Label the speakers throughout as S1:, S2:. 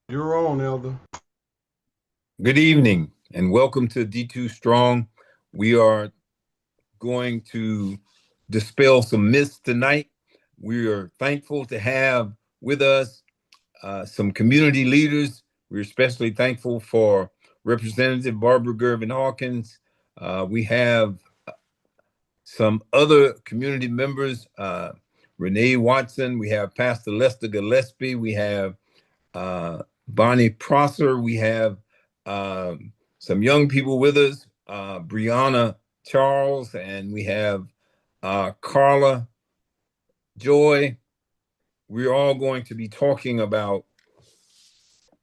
S1: You're on, Elder.
S2: Good evening and welcome to D2 Strong. We are going to dispel some myths tonight. We are thankful to have with us some community leaders. We're especially thankful for Representative Barbara Gervin Hawkins. We have some other community members, Renee Watson. We have Pastor Lester Gillespie. We have Bonnie Prosser. We have some young people with us, Brianna Charles, and we have Carla Joy. We're all going to be talking about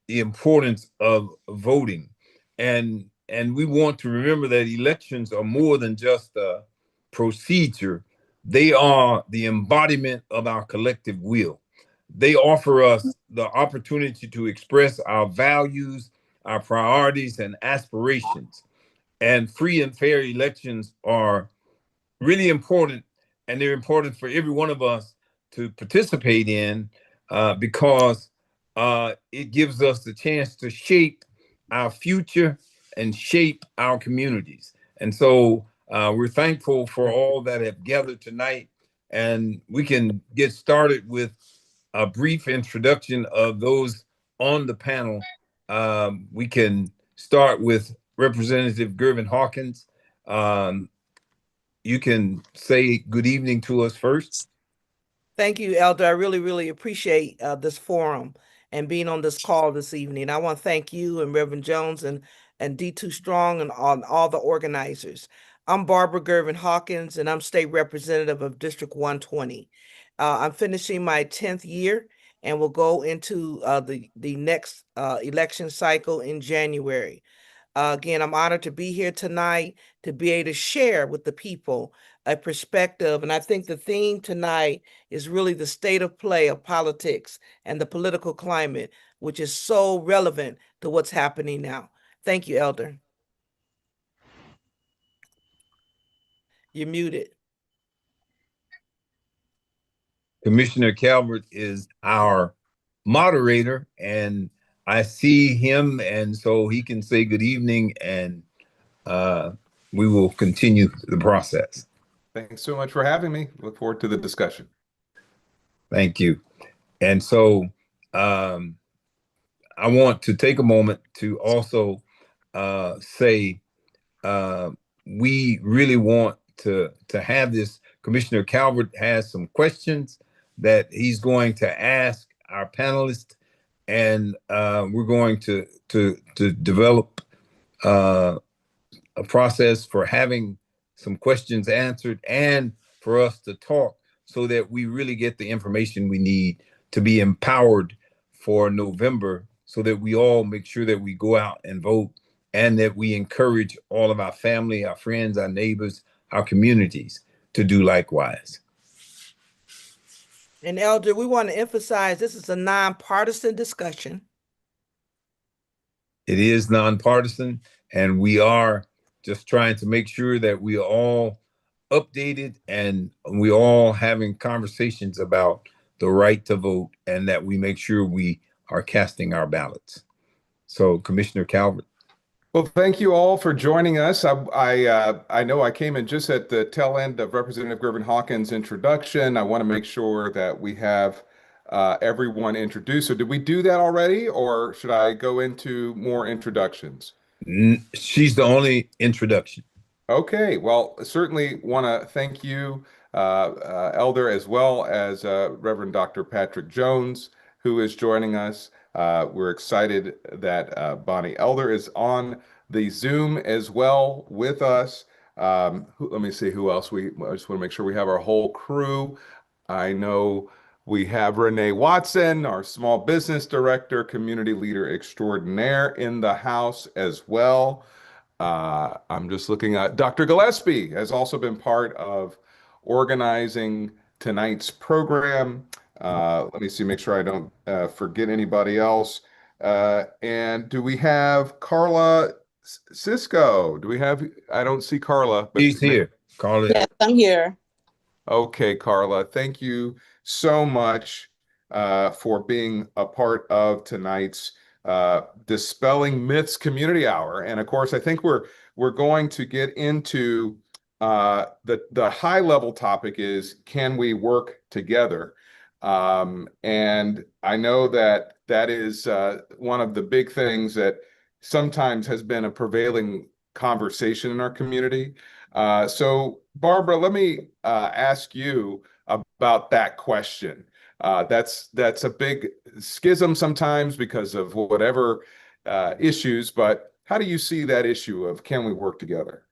S2: the importance of voting, and we want to remember that elections are more than just a procedure. They are the embodiment of our collective will. They offer us the opportunity to express our values, our priorities, and aspirations. And free and fair elections are really important, and they're important for every one of us to participate in because it gives us the chance to shape our future and shape our communities. And so we're thankful for all that have gathered tonight, and we can get started with a brief introduction of those on the panel. We can start with Representative Gervin Hawkins. Um, you can say good evening to us first.
S3: Thank you, Elder. I really appreciate this forum and being on this call this evening. I want to thank you and Reverend Jones and D2 Strong and all the organizers. I'm Barbara Gervin Hawkins, and I'm state representative of District 120. I'm finishing my 10th year and will go into the next election cycle in January. Again, I'm honored to be here tonight to be able to share with the people a perspective. And I think the theme tonight is really the state of play of politics and the political climate, which is so relevant to what's happening now. Thank you, Elder. You're muted.
S2: Commissioner Calvert is our moderator, and I see him, and so he can say good evening, and we will continue the process.
S4: Thanks so much for having me. Look forward to the discussion.
S2: Thank you. And so I want to take a moment to also say we really want to have this. Commissioner Calvert has some questions that he's going to ask our panelists, and we're going to develop a process for having some questions answered and for us to talk so that we really get the information we need to be empowered for November, so that we all make sure that we go out and vote, and that we encourage all of our family, our friends, our neighbors, our communities to do likewise.
S3: And Elder, we want to emphasize this is a nonpartisan discussion.
S2: It is nonpartisan, and we are just trying to make sure that we are all updated and we all having conversations about the right to vote, and that we make sure we are casting our ballots. So, Commissioner Calvert.
S4: Well, thank you all for joining us. I know I came in just at the tail end of Representative Gervin Hawkins' introduction. I want to make sure that we have everyone introduced. So did we do that already, or should I go into more introductions?
S2: She's the only introduction.
S4: Okay, well, certainly want to thank you, Elder, as well as Reverend Dr. Patrick Jones, who is joining us. We're excited that Bonnie Elder is on the Zoom as well with us. Let me see who else. I just want to make sure we have our whole crew. I know we have Renee Watson, our small business director, community leader extraordinaire in the house as well. I'm just looking at Dr. Gillespie has also been part of organizing tonight's program. Let me see, make sure I don't forget anybody else. And do we have Carla Cisco? I don't see Carla.
S2: But she's here. Carla.
S5: Yes, I'm here.
S4: Okay, Carla, thank you so much for being a part of tonight's Dispelling Myths Community Hour. And of course, I think we're going to get into the high level topic is, can we work together? And I know that that is one of the big things that sometimes has been a prevailing conversation in our community. So, Barbara, let me ask you about that question. That's a big schism sometimes because of whatever issues, but how do you see that issue of can we work together?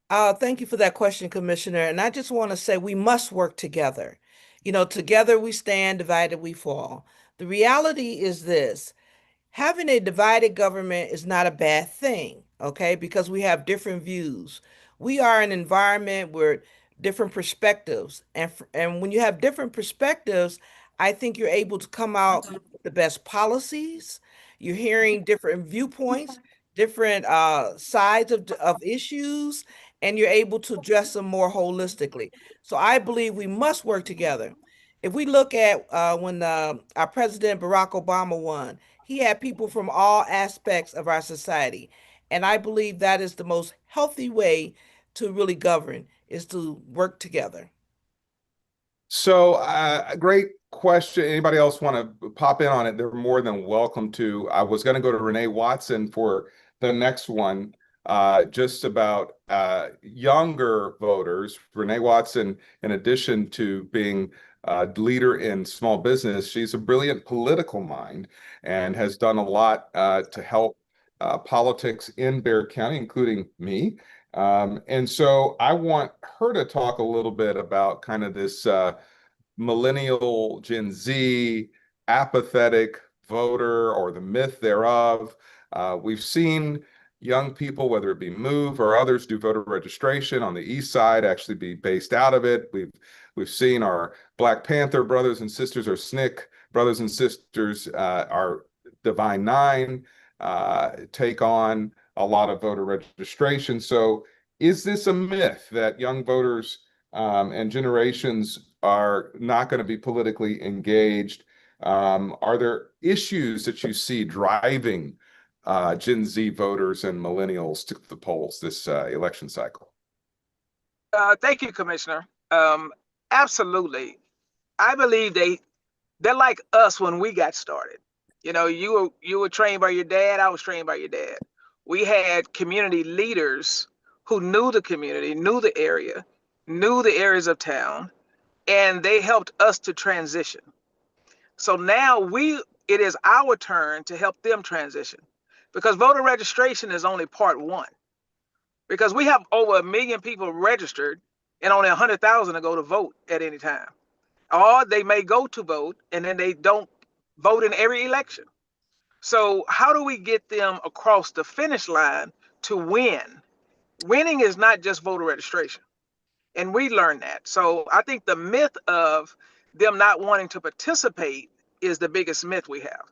S3: Thank you for that question, Commissioner. And I just want to say we must work together. You know, together we stand, divided we fall. The reality is this: having a divided government is not a bad thing, okay? Because we have different views. We are an environment where different perspectives, and when you have different perspectives, I think you're able to come out with the best policies. You're hearing different viewpoints, different sides of issues, and you're able to address them more holistically. So I believe we must work together. If we look at when our President Barack Obama won, he had people from all aspects of our society. And I believe that is the most healthy way to really govern, is to work together.
S4: So, great question. Anybody else want to pop in on it? They're more than welcome to. I was going to go to Renee Watson for the next one, just about younger voters. Renee Watson, in addition to being a leader in small business, she's a brilliant political mind and has done a lot to help politics in Bexar County, including me. And so I want her to talk a little bit about kind of this millennial Gen Z apathetic voter or the myth thereof. We've seen young people, whether it be Move or others, do voter registration on the east side, actually be based out of it. We've seen our Black Panther brothers and sisters, or SNCC brothers and sisters, our Divine Nine, take on a lot of voter registration. So is this a myth that young voters and generations are not going to be politically engaged? Are there issues that you see driving Gen Z voters and millennials to the polls this election cycle?
S1: Thank you, Commissioner. Absolutely. I believe they're like us when we got started. You know, you were trained by your dad. I was trained by your dad. We had community leaders who knew the community, knew the area, knew the areas of town, and they helped us to transition. So now it is our turn to help them transition, because voter registration is only part one. Because we have over 1 million people registered and only 100,000 to go to vote at any time. Or they may go to vote and then they don't vote in every election. So how do we get them across the finish line to win? Winning is not just voter registration. And we learned that. So I think the myth of them not wanting to participate is the biggest myth we have.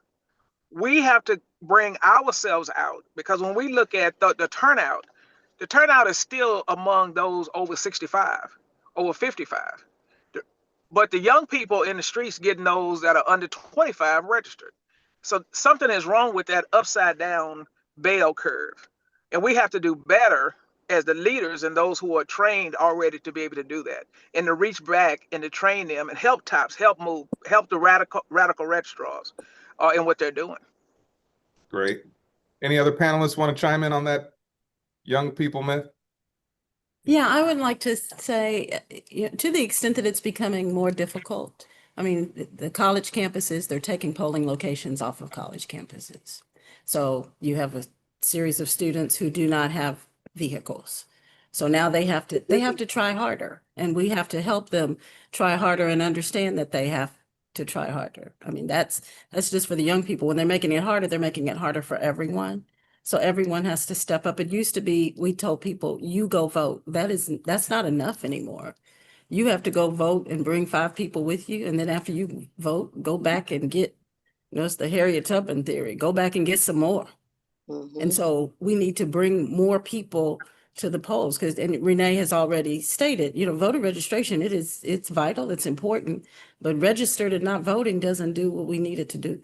S1: We have to bring ourselves out, because when we look at the turnout is still among those over 65, over 55. But the young people in the streets getting those that are under 25 registered. So something is wrong with that upside down bell curve. And we have to do better as the leaders and those who are trained already to be able to do that, and to reach back and to train them and help TOPS, help Move, help the radical registrars in what they're doing.
S4: Great. Any other panelists want to chime in on that young people myth?
S5: Yeah, I would like to say, to the extent that it's becoming more difficult. I mean, the college campuses, they're taking polling locations off of college campuses. So you have a series of students who do not have vehicles. So now they have to try harder, and we have to help them try harder and understand that they have to try harder. I mean, that's just for the young people. When they're making it harder, they're making it harder for everyone. So everyone has to step up. It used to be, we told people, you go vote. That's not enough anymore. You have to go vote and bring 5 people with you. And then after you vote, go back and get, it's the Harriet Tubman theory, go back and get some more. And so we need to bring more people to the polls, because, and Renee has already stated, voter registration, it's vital, it's important, but registered and not voting doesn't do what we need it to do.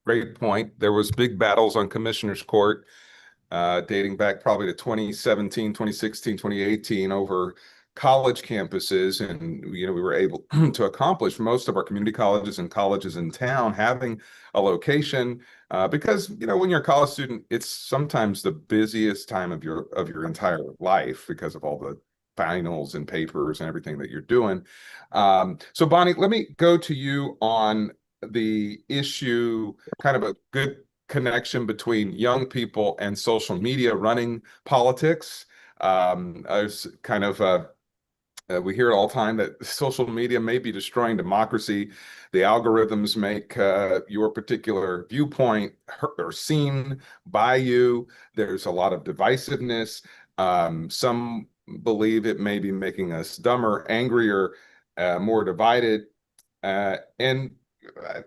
S4: great point. There was big battles on Commissioner's Court dating back probably to 2017, 2016, 2018 over college campuses. And, we were able to accomplish most of our community colleges and colleges in town having a location because, when you're a college student, it's sometimes the busiest time of your entire life because of all the finals and papers and everything that you're doing. So Bonnie, let me go to you on the issue, kind of a good connection between young people and social media running politics. There's kind of we hear it all the time that social media may be destroying democracy. The algorithms make your particular viewpoint heard or seen by you. There's a lot of divisiveness. Some believe it may be making us dumber, angrier, more divided. And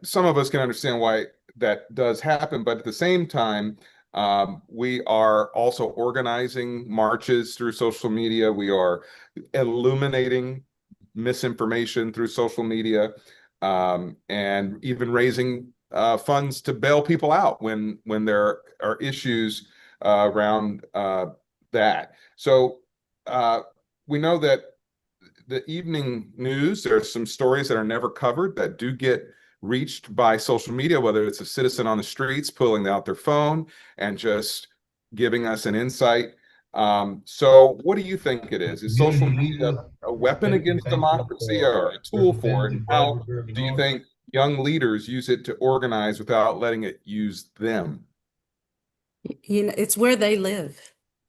S4: some of us can understand why that does happen, but at the same time, we are also organizing marches through social media. We are illuminating misinformation through social media, and even raising funds to bail people out when there are issues around that. So we know that the evening news, there's some stories that are never covered that do get reached by social media, whether it's a citizen on the streets pulling out their phone and just giving us an insight. So what do you think it is? Is social media a weapon against democracy or a tool for it? And how do you think young leaders use it to organize without letting it use them?
S5: It's where they live.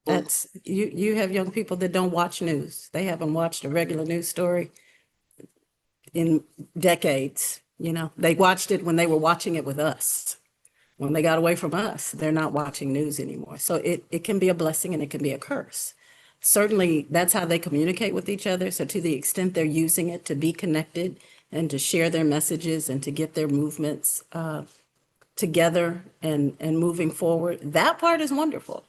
S5: That's you have young people that don't watch news. They haven't watched a regular news story in decades. They watched it when they were watching it with us. When they got away from us, they're not watching news anymore. So it can be a blessing and it can be a curse. Certainly, that's how they communicate with each other. So to the extent they're using it to be connected and to share their messages and to get their movements together and moving forward, that part is wonderful.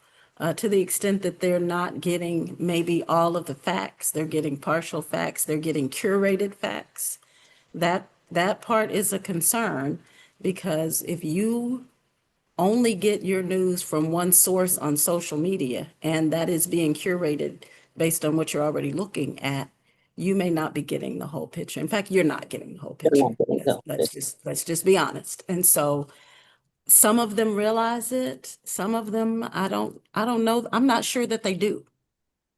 S5: To the extent that they're not getting maybe all of the facts, they're getting partial facts, they're getting curated facts. That part is a concern, because if you only get your news from one source on social media and that is being curated based on what you're already looking at, you may not be getting the whole picture. In fact, you're not getting the whole picture. Let's just be honest. And so some of them realize it, some of them I don't know, I'm not sure that they do.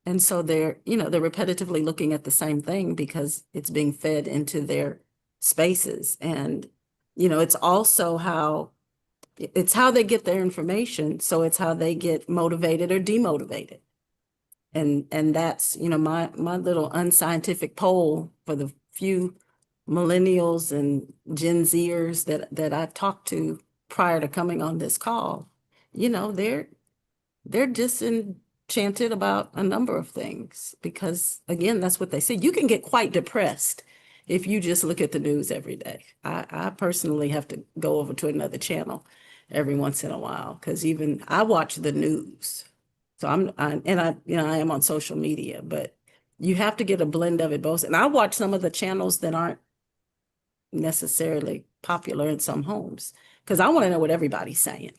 S5: And so they're repetitively looking at the same thing because it's being fed into their spaces. And it's also how they get their information. So it's how they get motivated or demotivated. And that's, my little unscientific poll for the few millennials and Gen Zers that I've talked to prior to coming on this call, they're disenchanted about a number of things because, again, that's what they say. You can get quite depressed if you just look at the news every day. I personally have to go over to another channel every once in a while because even I watch the news. So I am on social media, but you have to get a blend of it both. And I watch some of the channels that aren't necessarily popular in some homes because I want to know what everybody's saying.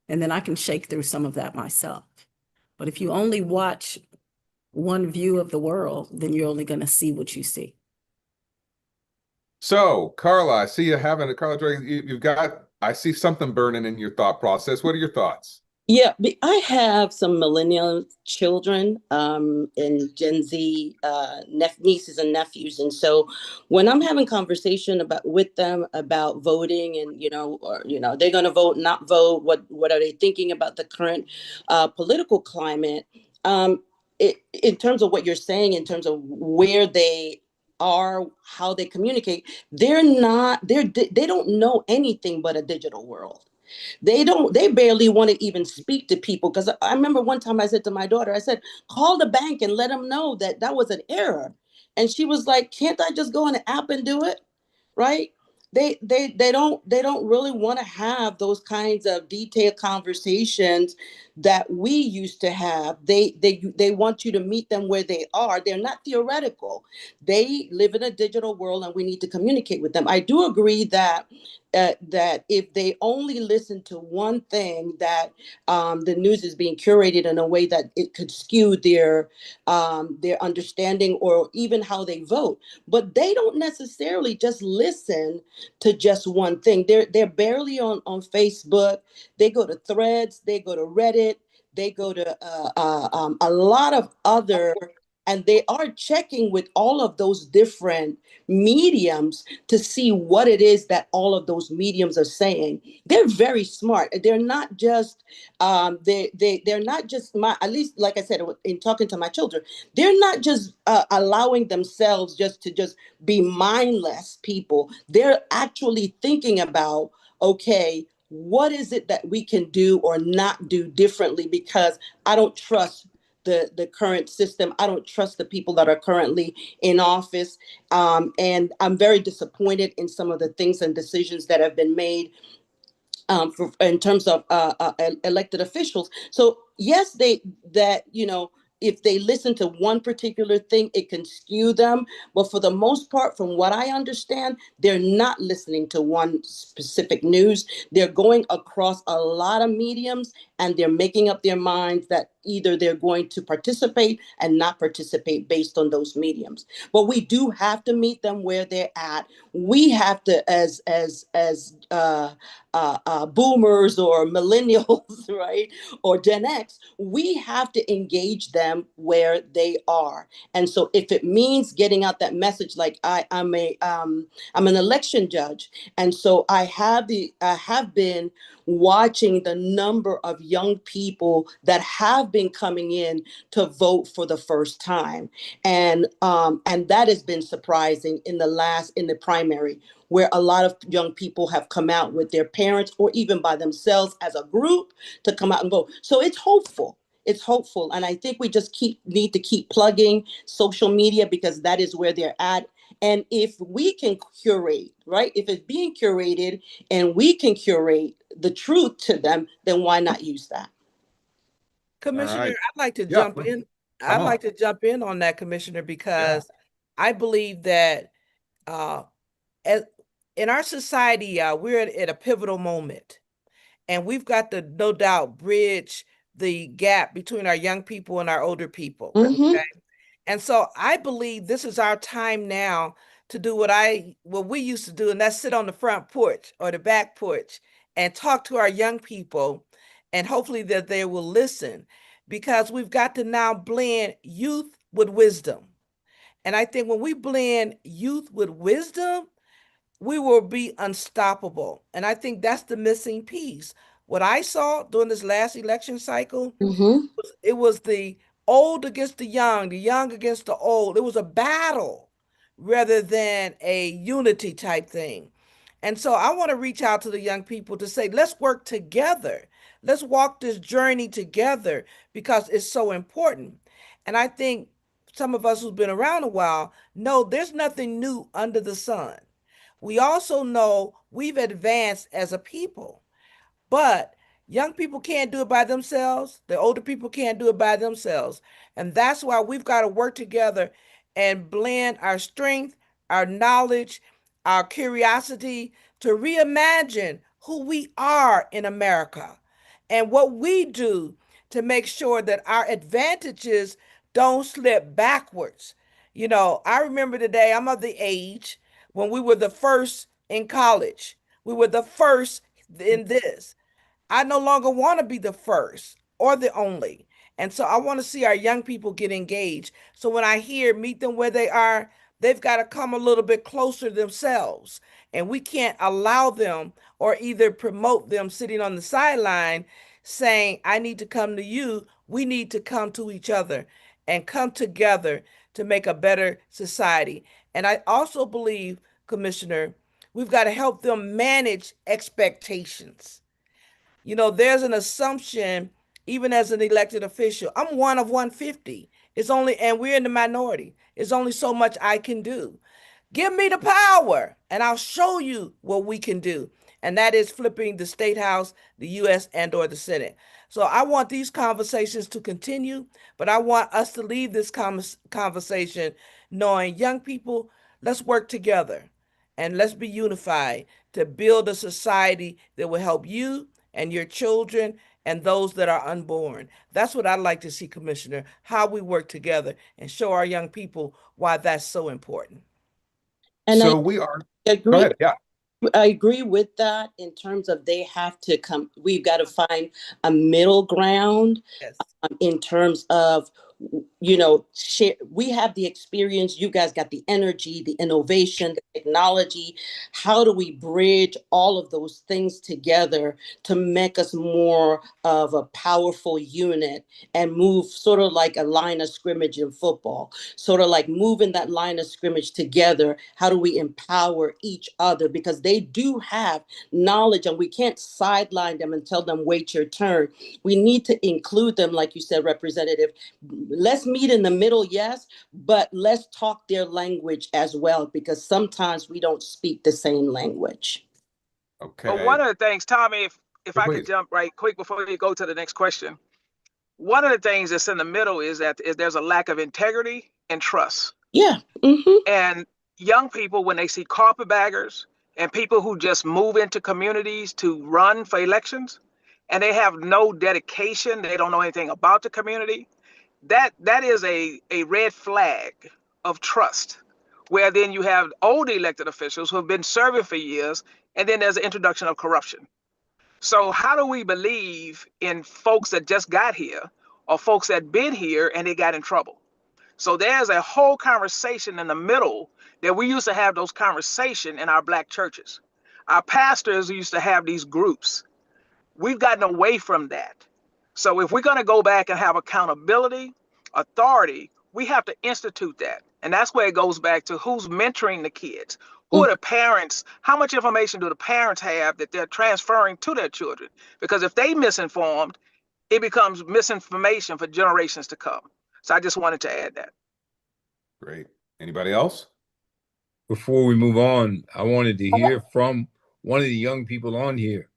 S5: And then I can shake through some of that myself. But if you only watch one view of the world, then you're only going to see what you see.
S4: So, Carla, I see you having Carla, you've got, I see something burning in your thought process. What are your thoughts?
S6: Yeah, I have some millennial children and Gen Z nieces and nephews. And so when I'm having conversation with them about voting and, they're going to vote, not vote, what are they thinking about the current political climate? In terms of what you're saying, in terms of where they are, how they communicate, they don't know anything but a digital world. They barely want to even speak to people. Because I remember one time I said to my daughter, I said, call the bank and let them know that was an error. And she was like, can't I just go on the app and do it? Right? They don't really want to have those kinds of detailed conversations that we used to have. They want you to meet them where they are. They're not theoretical. They live in a digital world and we need to communicate with them. I do agree that that if they only listen to one thing, that the news is being curated in a way that it could skew their understanding or even how they vote. But they don't necessarily just listen to just one thing. They're barely on Facebook. They go to Threads. They go to Reddit. They go to a lot of other, and they are checking with all of those different mediums to see what it is that all of those mediums are saying. They're very smart. They're not just they're not just, my, at least like I said in talking to my children, they're not just allowing themselves to just be mindless people. They're actually thinking about, okay, what is it that we can do or not do differently, because I don't trust the current system. I don't trust the people that are currently in office. And I'm very disappointed in some of the things and decisions that have been made in terms of elected officials. So yes, they that if they listen to one particular thing, it can skew them. But for the most part, from what I understand, they're not listening to one specific news. They're going across a lot of mediums, and they're making up their minds that either they're going to participate and not participate based on those mediums. But we do have to meet them where they're at. We have to, as boomers or millennials, right, or Gen X, we have to engage them where they are. And so, if it means getting out that message, like I'm an election judge, and so I have been watching the number of young people that have been coming in to vote for the first time, and that has been surprising in the primary, where a lot of young people have come out with their parents or even by themselves as a group to come out and vote. So it's hopeful. It's hopeful. And I think we just need to keep plugging social media, because that is where they're at. And if we can curate, right? If it's being curated and we can curate the truth to them, then why not use that?
S4: All
S3: Commissioner,
S4: right.
S3: I'd like to
S4: Yeah,
S3: jump in.
S4: come
S3: I'd
S4: on.
S3: like to jump in on that, Commissioner,
S4: Yeah.
S3: because I believe that uh, as, in our society, we're at a pivotal moment, and we've got to no doubt bridge the gap between our young people and our older people.
S6: Mm-hmm.
S3: And so I believe this is our time now to do what we used to do, and that's sit on the front porch or the back porch and talk to our young people, and hopefully that they will listen, because we've got to now blend youth with wisdom. And I think when we blend youth with wisdom, we will be unstoppable. And I think that's the missing piece. What I saw during this last election cycle,
S6: Mm-hmm.
S3: it was the old against the young against the old. It was a battle rather than a unity type thing. And so I want to reach out to the young people to say, let's work together. Let's walk this journey together, because it's so important. And I think some of us who've been around a while know there's nothing new under the sun. We also know we've advanced as a people. But young people can't do it by themselves. The older people can't do it by themselves. And that's why we've got to work together and blend our strength, our knowledge, our curiosity to reimagine who we are in America and what we do to make sure that our advantages don't slip backwards. I remember the day, I'm of the age when we were the first in college. We were the first in this. I no longer want to be the first or the only. And so I want to see our young people get engaged. So when I hear meet them where they are, they've got to come a little bit closer themselves. And we can't allow them or either promote them sitting on the sideline saying, I need to come to you. We need to come to each other and come together to make a better society. And I also believe, Commissioner, we've got to help them manage expectations. There's an assumption, even as an elected official, I'm one of 150. And we're in the minority. It's only so much I can do. Give me the power, and I'll show you what we can do. And that is flipping the state house, the U.S., and or the Senate. So I want these conversations to continue, but I want us to leave this conversation knowing, young people, let's work together and let's be unified to build a society that will help you and your children and those that are unborn. That's what I'd like to see, Commissioner, how we work together and show our young people why that's so important.
S6: And I
S4: So we are, go
S6: agree.
S4: ahead. Yeah.
S6: I agree with that in terms of they have to come, we've got to find a middle ground
S3: Yes.
S6: in terms of, share. We have the experience, you guys got the energy, the innovation, the technology. How do we bridge all of those things together to make us more of a powerful unit and move sort of like a line of scrimmage in football, sort of like moving that line of scrimmage together? How do we empower each other, because they do have knowledge and we can't sideline them and tell them wait your turn. We need to include them, like you said, Representative. Let's meet in the middle, yes, but let's talk their language as well, because sometimes we don't speak the same language.
S1: But
S4: Okay.
S1: one of the things, Tommy, if I could
S4: Please.
S1: jump right quick before you go to the next question, one of the things that's in the middle is that there's a lack of integrity and trust.
S6: Yeah. Mm-hmm.
S1: And young people, when they see carpetbaggers and people who just move into communities to run for elections, and they have no dedication, they don't know anything about the community, that is a red flag of trust. Where then you have old elected officials who have been serving for years, and then there's an introduction of corruption. So how do we believe in folks that just got here or folks that been here and they got in trouble? So there's a whole conversation in the middle that we used to have those conversations in our black churches. Our pastors used to have these groups. We've gotten away from that. So if we're going to go back and have accountability, authority, we have to institute that. And that's where it goes back to who's mentoring the kids. Who are the parents? How much information do the parents have that they're transferring to their children? Because if they misinformed, it becomes misinformation for generations to come. So I just wanted to add that.
S4: Great. Anybody else?
S2: Before we move on, I wanted to hear from one of the young people on here.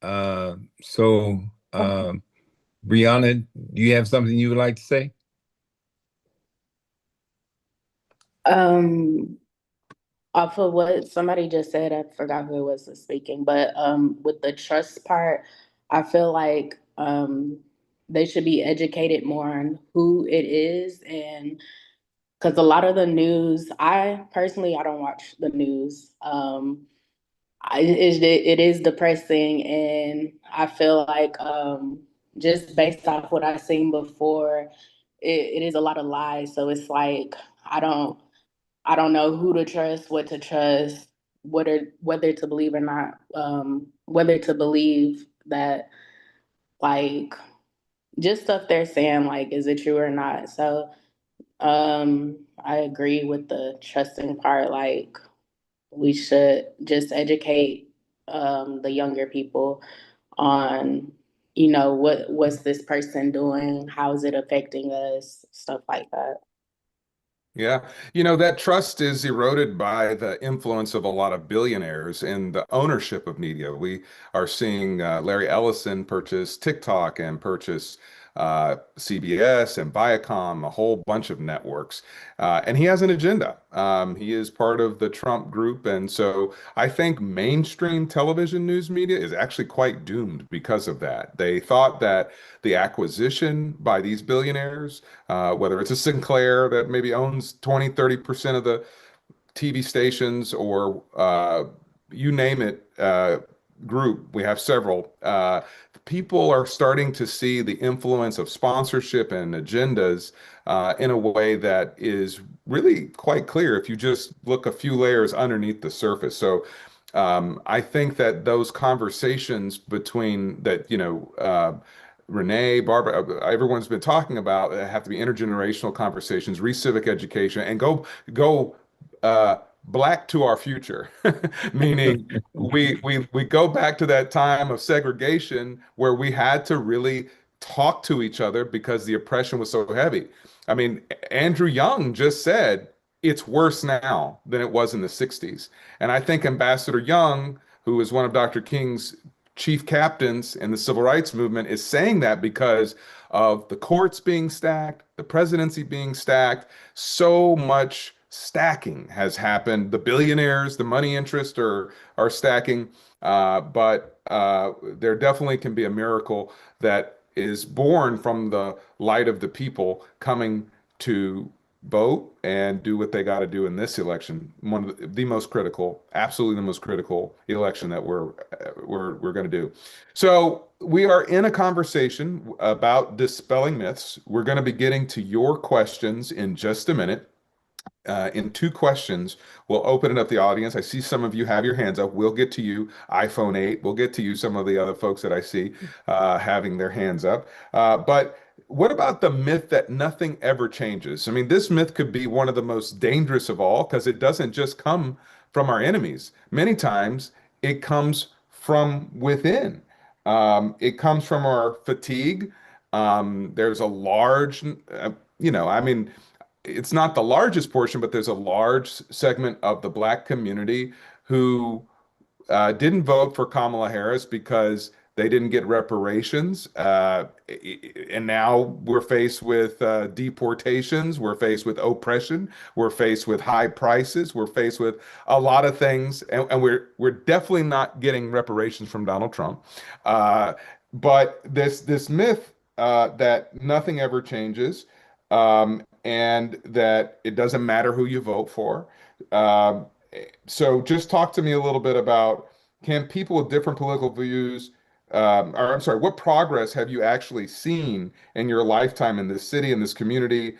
S2: Uh, so, Brianna, do you have something you would like to say?
S7: Um, Off of what somebody just said, I forgot who it was speaking, but with the trust part, I feel like they should be educated more on who it is, and because a lot of the news, I personally I don't watch the news. It is depressing, and I feel like just based off what I've seen before, it is a lot of lies. So it's like I don't know who to trust, what to trust, whether to believe or not, whether to believe that, like, just stuff they're saying, like, is it true or not? So I agree with the trusting part. Like, we should just educate the younger people on, what's this person doing, how is it affecting us, stuff like that.
S4: Yeah, that trust is eroded by the influence of a lot of billionaires in the ownership of media. We are seeing Larry Ellison purchase TikTok and purchase CBS and Viacom, a whole bunch of networks. And he has an agenda. He is part of the Trump group. And so I think mainstream television news media is actually quite doomed because of that. They thought that the acquisition by these billionaires, whether it's a Sinclair that maybe owns 20, 30% of the TV stations, or you name it, group, we have several. People are starting to see the influence of sponsorship and agendas in a way that is really quite clear if you just look a few layers underneath the surface. So I think that those conversations between that, Renee, Barbara, everyone's been talking about have to be intergenerational conversations, re-civic education, and go black to our future, meaning we go back to that time of segregation where we had to really talk to each other because the oppression was so heavy. I mean, Andrew Young just said it's worse now than it was in the 60s. And I think Ambassador Young, who is one of Dr. King's chief captains in the civil rights movement, is saying that because of the courts being stacked, the presidency being stacked, so much stacking has happened. The billionaires, the money interests are stacking, but there definitely can be a miracle that is born from the light of the people coming to vote and do what they got to do in this election. One of the most critical, absolutely the most critical election that we're going to do. So we are in a conversation about dispelling myths. We're going to be getting to your questions in just a minute. In two questions, we'll open it up the audience. I see some of you have your hands up. We'll get to you, iPhone 8. We'll get to you, some of the other folks that I see having their hands up. But what about the myth that nothing ever changes? I mean, this myth could be one of the most dangerous of all because it doesn't just come from our enemies. Many times it comes from within. It comes from our fatigue. There's a large, I mean, it's not the largest portion, but there's a large segment of the Black community who didn't vote for Kamala Harris because they didn't get reparations. And now we're faced with deportations. We're faced with oppression. We're faced with high prices. We're faced with a lot of things. And we're definitely not getting reparations from Donald Trump. But this myth that nothing ever changes, and that it doesn't matter who you vote for. Um, so just talk to me a little bit about, can people with different political views, or I'm sorry, what progress have you actually seen in your lifetime in this city, in this community,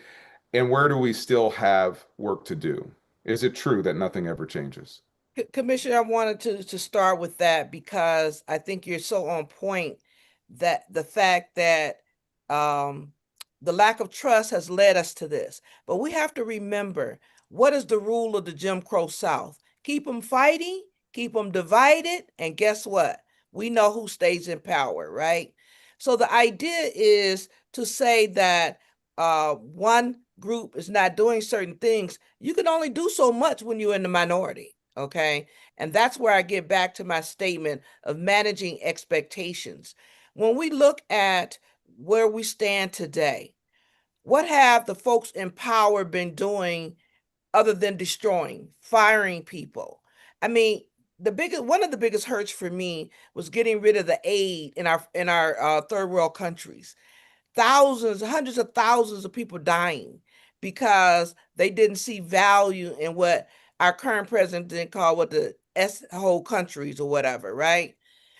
S4: and where do we still have work to do? Is it true that nothing ever changes?
S3: Commissioner, I wanted to start with that because I think you're so on point that the fact that um, the lack of trust has led us to this. But we have to remember, what is the rule of the Jim Crow South? Keep them fighting, keep them divided, and guess what? We know who stays in power, right? So the idea is to say that one group is not doing certain things. You can only do so much when you're in the minority. Okay. And that's where I get back to my statement of managing expectations. When we look at where we stand today, what have the folks in power been doing other than destroying, firing people? I mean, one of the biggest hurts for me was getting rid of the aid in our third world countries. Thousands, hundreds of thousands of people dying because they didn't see value in what our current president called what the S whole countries or whatever, right?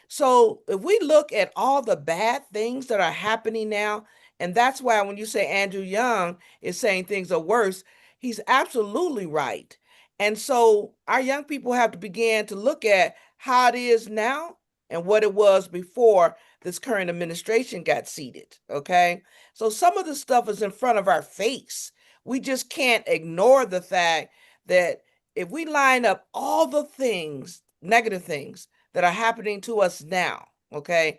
S3: So if we look at all the bad things that are happening now, and that's why when you say Andrew Young is saying things are worse, he's absolutely right. And so our young people have to begin to look at how it is now and what it was before this current administration got seated. Okay. So some of the stuff is in front of our face. We just can't ignore the fact that if we line up all the things, negative things that are happening to us now, okay,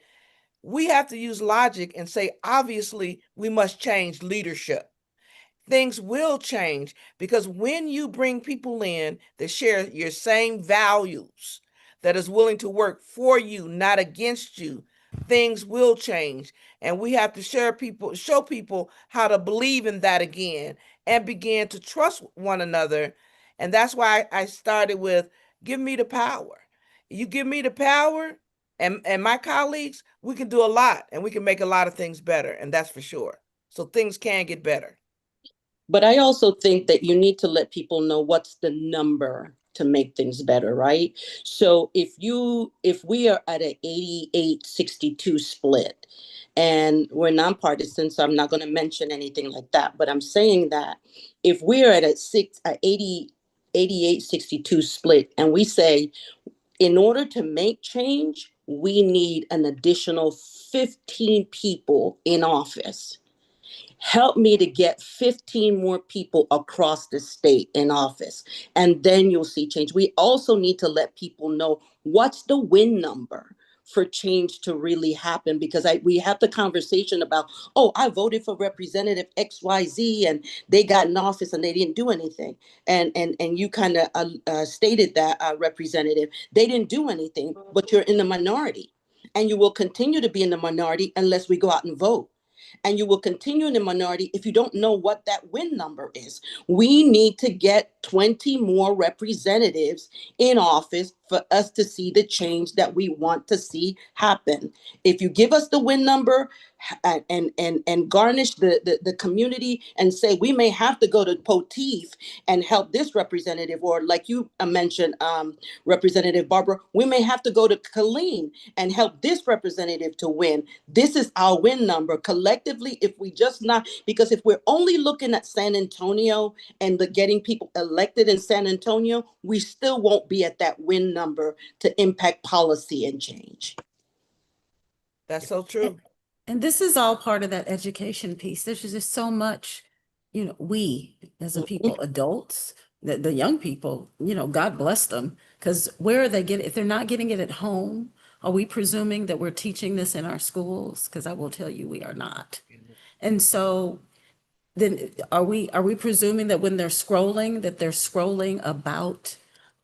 S3: we have to use logic and say, obviously, we must change leadership. Things will change because when you bring people in that share your same values, that is willing to work for you, not against you, things will change. And we have to show people how to believe in that again and begin to trust one another. And that's why I started with give me the power. You give me the power and my colleagues, we can do a lot and we can make a lot of things better. And that's for sure. So things can get better.
S6: But I also think that you need to let people know what's the number to make things better, right? So if we are at an 88-62 split, and we're nonpartisan, so I'm not going to mention anything like that, but I'm saying that if we're at a 88-62 split, and we say, in order to make change, we need an additional 15 people in office. Help me to get 15 more people across the state in office, and then you'll see change. We also need to let people know what's the win number for change to really happen, because we have the conversation about, oh, I voted for Representative XYZ and they got in office and they didn't do anything. And you kind of stated that, Representative, they didn't do anything, but you're in the minority, and you will continue to be in the minority unless we go out and vote. and you will continue in the minority if you don't know what that win number is. We need to get 20 more representatives in office for us to see the change that we want to see happen. If you give us the win number and garnish the community and say we may have to go to Poteet and help this representative, or like you mentioned, Representative Barbara, we may have to go to Colleen and help this representative to win. This is our win number collectively. If we just not, because if we're only looking at San Antonio and the getting people elected in San Antonio, we still won't be at that win number to impact policy and change.
S3: That's so true.
S5: And this is all part of that education piece. There's just so much, we as a people, adults, the young people, God bless them, because where are they getting, if they're not getting it at home, are we presuming that we're teaching this in our schools? Because I will tell you, we are not. And so then are we presuming that when they're scrolling, that they're scrolling about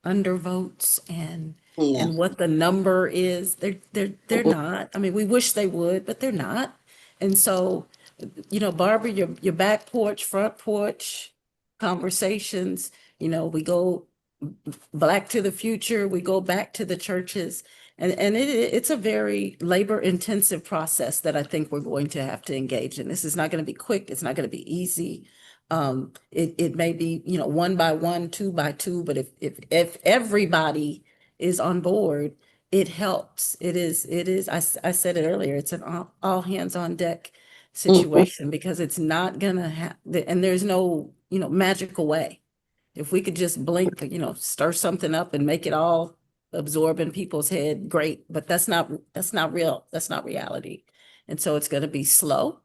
S5: undervotes and what the number is? They're not. I mean, we wish they would, but they're not. And so, Barbara, your back porch, front porch conversations, we go Black to the Future, we go back to the churches. And it's a very labor intensive process that I think we're going to have to engage in. This is not going to be quick. It's not going to be easy. It may be, one by one, two by two, but if everybody is on board, it helps. It is, I said it earlier, it's an all hands on deck situation, because it's not gonna happen, and there's no, magical way. If we could just blink, stir something up and make it all absorb in people's head, great. But that's not real. That's not reality. And so it's going to be slow,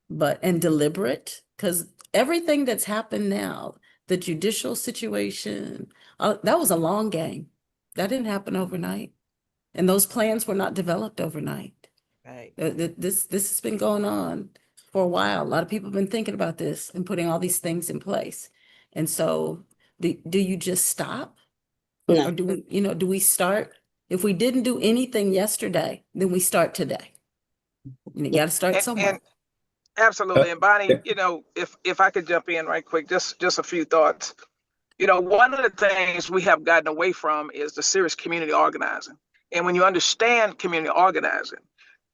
S5: and deliberate, because everything that's happened now, the judicial situation, that was a long game. That didn't happen overnight. And those plans were not developed overnight.
S3: Right.
S5: This has been going on for a while. A lot of people have been thinking about this and putting all these things in place. And so do you just stop?
S6: No.
S5: Or do we start? If we didn't do anything yesterday, then we start today. You got to start somewhere.
S1: And absolutely. And Bonnie, if I could jump in right quick, just a few thoughts. One of the things we have gotten away from is the serious community organizing. And when you understand community organizing,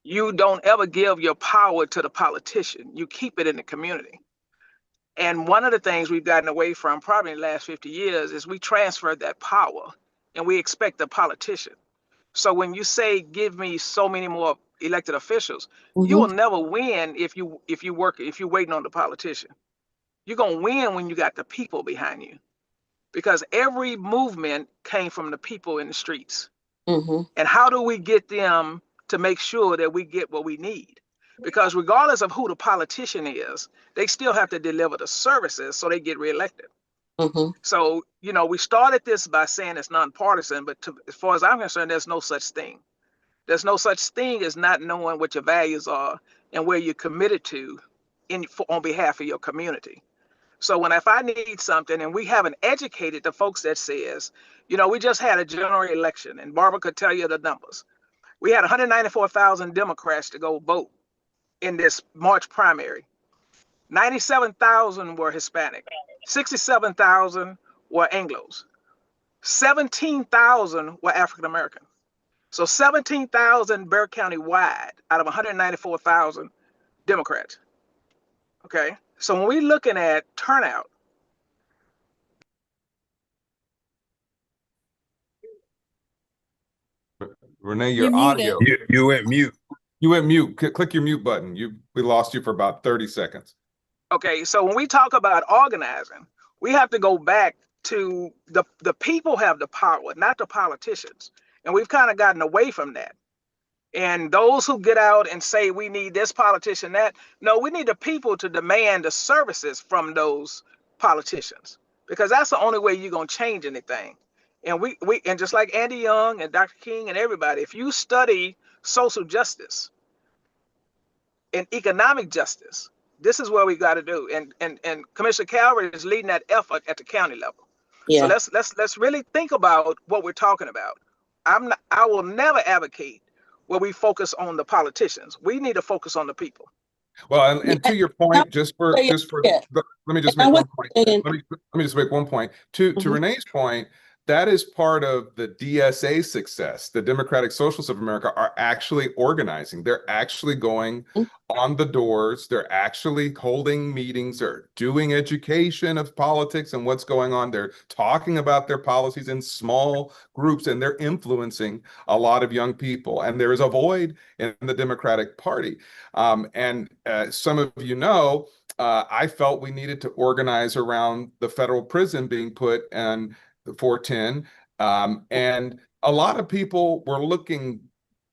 S1: you don't ever give your power to the politician. You keep it in the community. And one of the things we've gotten away from probably in the last 50 years is we transfer that power and we expect the politician. So when you say, give me so many more elected officials, you will never win if you're waiting on the politician. You're going to win when you got the people behind you, because every movement came from the people in the streets. And how do we get them to make sure that we get what we need? Because regardless of who the politician is, they still have to deliver the services so they get reelected. So, we started this by saying it's nonpartisan, but as far as I'm concerned, there's no such thing. There's no such thing as not knowing what your values are and where you're committed to on behalf of your community. So if I need something and we haven't educated the folks that says, we just had a general election, and Barbara could tell you the numbers. We had 194,000 Democrats to go vote in this March primary. 97,000 were Hispanic. 67,000 were Anglos. 17,000 were African American. So 17,000 Bexar County wide out of 194,000 Democrats. Okay. So when we're looking at turnout,
S4: Renee, your
S5: You're
S4: audio.
S2: You went mute.
S4: You went mute. Click your mute button. We lost you for about 30 seconds.
S1: okay, so when we talk about organizing, we have to go back to the people have the power, not the politicians. And we've kind of gotten away from that. And those who get out and say we need this politician, that, no, we need the people to demand the services from those politicians, because that's the only way you're going to change anything. And we and just like Andy Young and Dr. King and everybody, if you study social justice and economic justice, this is what we got to do. And Commissioner Calvert is leading that effort at the county level.
S6: Yeah.
S1: So let's really think about what we're talking about. I will never advocate where we focus on the politicians. We need to focus on the people.
S4: Well,
S6: Yeah,
S4: and to your
S6: I
S4: point,
S6: would say, yeah,
S4: let me
S6: and
S4: just
S6: I
S4: make
S6: was
S4: one point.
S6: saying,
S4: Let me just make one point. To
S6: mhm,
S4: Renee's point, that is part of the DSA success. The Democratic Socialists of America are actually organizing. They're actually going on the doors. They're actually holding meetings. They're doing education of politics and what's going on. They're talking about their policies in small groups, and they're influencing a lot of young people. And there is a void in the Democratic Party. And some of you know, I felt we needed to organize around the federal prison being put in the 410. And a lot of people were looking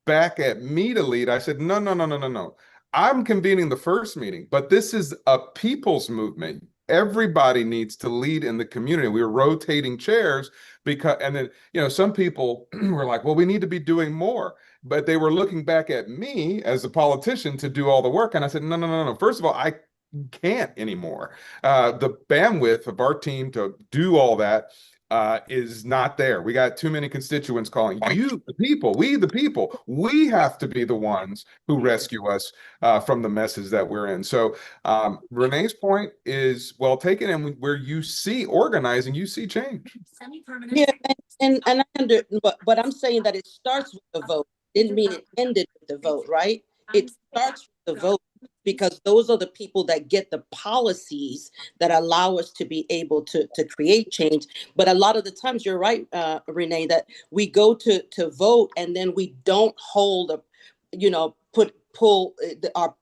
S4: back at me to lead. I said, no, no, no, no, no, no. I'm convening the first meeting, but this is a people's movement. Everybody needs to lead in the community. We were rotating chairs because, and then, some people were like, well, we need to be doing more. But they were looking back at me as a politician to do all the work. And I said, no, no, no, no. First of all, I can't anymore. The bandwidth of our team to do all that is not there. We got too many constituents calling. You, the people, we, the people, we have to be the ones who rescue us from the messes that we're in. So Renee's point is well taken, and where you see organizing, you see change.
S6: yeah, and but I'm saying that it starts with the vote. Didn't mean it ended with the vote, right? It starts with the vote because those are the people that get the policies that allow us to be able to create change. But a lot of the times, you're right, Renee, that we go to vote and then we don't hold a, pull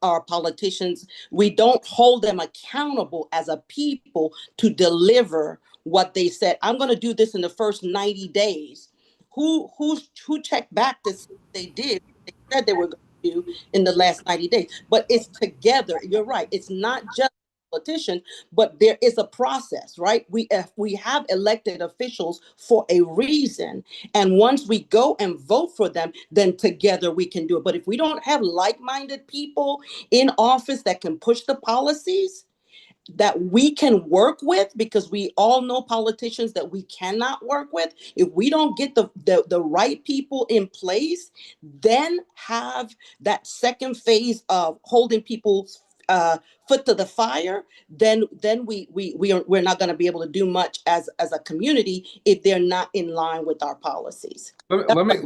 S6: our politicians. We don't hold them accountable as a people to deliver what they said. I'm going to do this in the first 90 days. Who checked back to see what they did? They said they were going to do in the last 90 days. But it's together. You're right. It's not just politician, but there is a process, right? We have elected officials for a reason, and once we go and vote for them, then together we can do it. But if we don't have like-minded people in office that can push the policies that we can work with, because we all know politicians that we cannot work with, if we don't get the right people in place, then have that second phase of holding people's foot to the fire, then we're not going to be able to do much as a community if they're not in line with our policies.
S4: Let me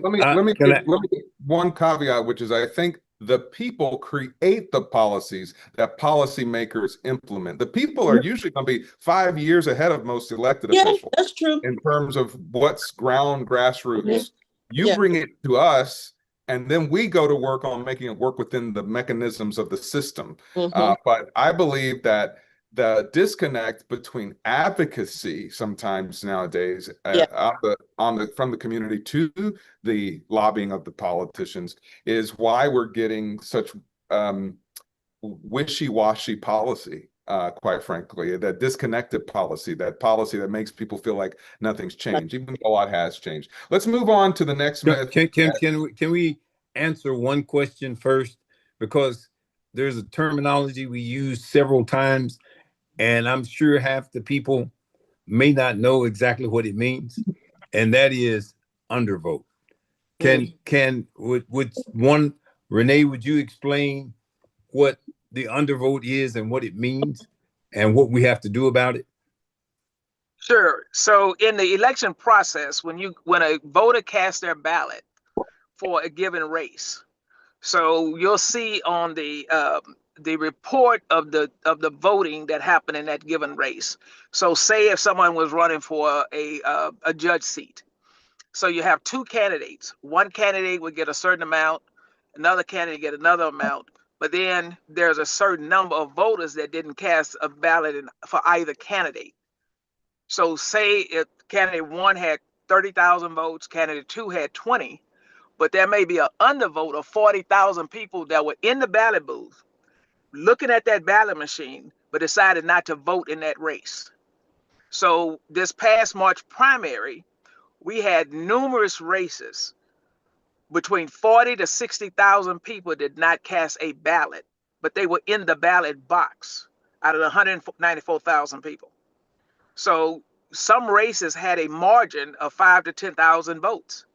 S2: Can I?
S4: give one caveat, which is I think the people create the policies that policymakers implement. The people are usually going to be 5 years ahead of most elected
S6: Yeah,
S4: officials
S6: that's true.
S4: in terms of what's
S6: Yeah,
S4: grassroots. You
S6: yeah.
S4: bring it to us, and then we go to work on making it work within the mechanisms of the system.
S6: Mm-hmm.
S4: But I believe that the disconnect between advocacy sometimes nowadays
S6: Yeah.
S4: from the community to the lobbying of the politicians is why we're getting such wishy-washy policy, quite frankly, that disconnected policy, that policy that makes people feel like nothing's changed, even though a lot has changed. Let's move on to the next myth.
S2: Can we answer one question first? Because there's a terminology we use several times, and I'm sure half the people may not know exactly what it means, and that is undervote. Would one, Renee, would you explain what the undervote is and what it means and what we have to do about it?
S1: Sure. So in the election process, when a voter casts their ballot for a given race, so you'll see on the report of the voting that happened in that given race. So say if someone was running for a judge seat, so you have two candidates. One candidate would get a certain amount, another candidate get another amount, but then there's a certain number of voters that didn't cast a ballot for either candidate. So say if candidate one had 30,000 votes, candidate two had 20, but there may be an undervote of 40,000 people that were in the ballot booth looking at that ballot machine, but decided not to vote in that race. So this past March primary, we had numerous races between 40 to 60,000 people did not cast a ballot, but they were in the ballot box out of the 194,000 people. So some races had a margin of 5 to 10,000 votes.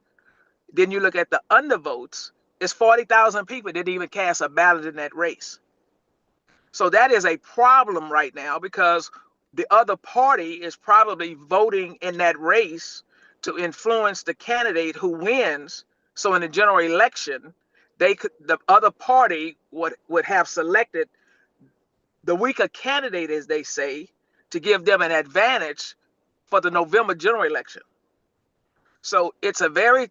S1: Then you look at the undervotes, it's 40,000 people didn't even cast a ballot in that race. So that is a problem right now because the other party is probably voting in that race to influence the candidate who wins. So in the general election, the other party would have selected the weaker candidate, as they say, to give them an advantage for the November general election. So it's a very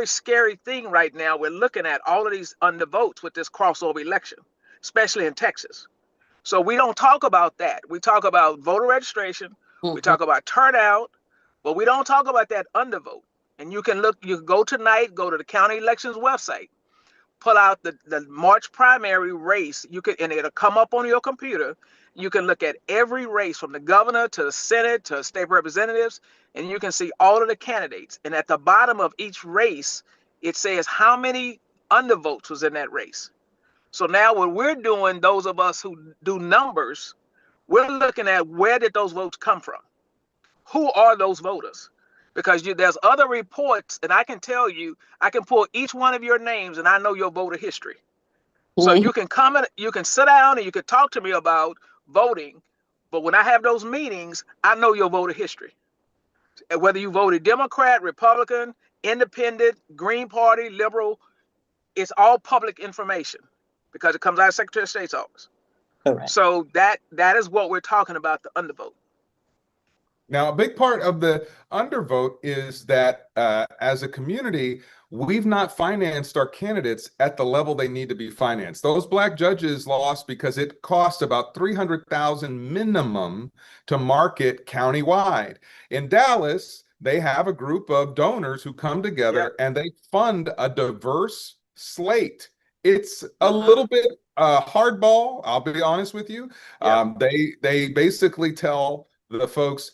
S1: scary thing right now. We're looking at all of these undervotes with this crossover election, especially in Texas. So we don't talk about that. We talk about voter registration, we
S6: Mhm.
S1: talk about turnout, but we don't talk about that undervote. And you can go tonight, go to the county elections website, pull out the March primary race. And it'll come up on your computer. You can look at every race from the governor to the Senate to state representatives, and you can see all of the candidates. And at the bottom of each race, it says how many undervotes was in that race. So now what we're doing, those of us who do numbers, we're looking at where did those votes come from? Who are those voters? Because there's other reports, and I can tell you, I can pull each one of your names, and I know your voter history. So
S6: Mhm.
S1: you can come and you can sit down and you can talk to me about voting, but when I have those meetings, I know your voter history. And whether you voted Democrat, Republican, Independent, Green Party, Liberal, it's all public information because it comes out of Secretary of State's office.
S6: Correct.
S1: So that is what we're talking about, the undervote.
S4: Now, a big part of the undervote is that as a community, we've not financed our candidates at the level they need to be financed. Those black judges lost because it cost about $300,000 minimum to market countywide. In Dallas, they have a group of donors who come
S1: Yep.
S4: together and they fund a diverse slate. It's a
S1: Mm-hmm.
S4: little bit hardball, I'll be honest with you.
S1: Yep.
S4: They basically tell the folks,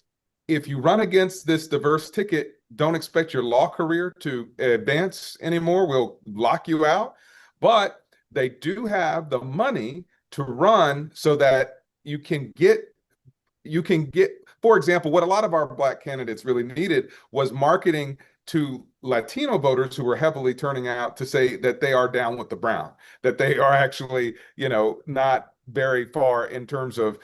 S4: if you run against this diverse ticket, don't expect your law career to advance anymore. We'll lock you out. But they do have the money to run so that you can get, for example, what a lot of our black candidates really needed was marketing to Latino voters who were heavily turning out to say that they are down with the brown, that they are actually, not very far in terms of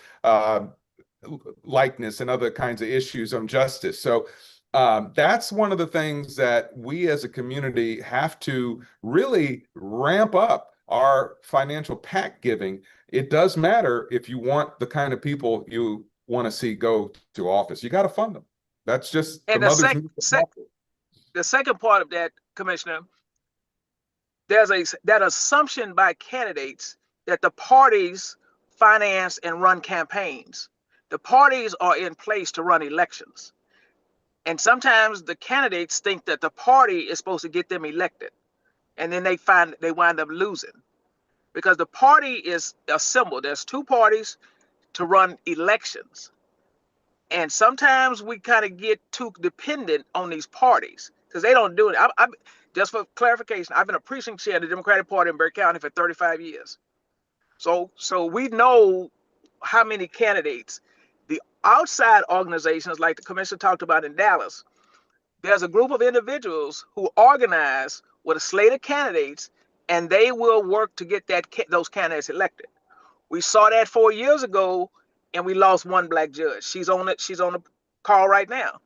S4: likeness and other kinds of issues on justice. So that's one of the things that we as a community have to really ramp up our financial pact giving. It does matter if you want the kind of people you want to see go to office. You got to fund them. That's just the
S1: And
S4: mother's milk.
S1: the second part of that, Commissioner, there's that assumption by candidates that the parties finance and run campaigns. The parties are in place to run elections. And sometimes the candidates think that the party is supposed to get them elected. And then they wind up losing because the party is a symbol. There's two parties to run elections. And sometimes we kind of get too dependent on these parties because they don't do it. Just for clarification, I've been a precinct chair of the Democratic Party in Berry County for 35 years. So we know how many candidates. The outside organizations, like the commission talked about in Dallas, there's a group of individuals who organize with a slate of candidates, and they will work to get those candidates elected. We saw that 4 years ago, and we lost one black judge. She's on it. She's on the call right now.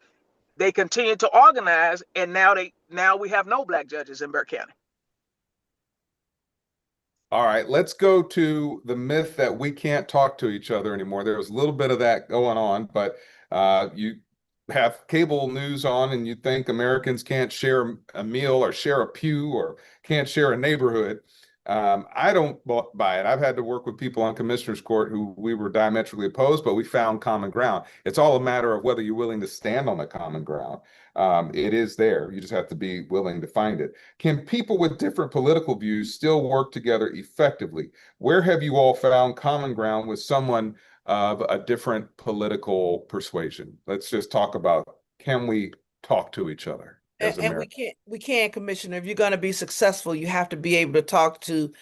S1: They continue to organize, and now we have no black judges in Burke County.
S4: All right, let's go to the myth that we can't talk to each other anymore. There was a little bit of that going on, but you have cable news on and you think Americans can't share a meal or share a pew or can't share a neighborhood. I don't buy it. I've had to work with people on commissioners court who we were diametrically opposed, but we found common ground. It's all a matter of whether you're willing to stand on the common ground. It is there. You just have to be willing to find it. Can people with different political views still work together effectively? Where have you all found common ground with someone of a different political persuasion? Let's just talk about, can we talk to each other as
S3: And
S4: Americans?
S3: we can't, Commissioner. If you're going to be successful, you have to be able to talk to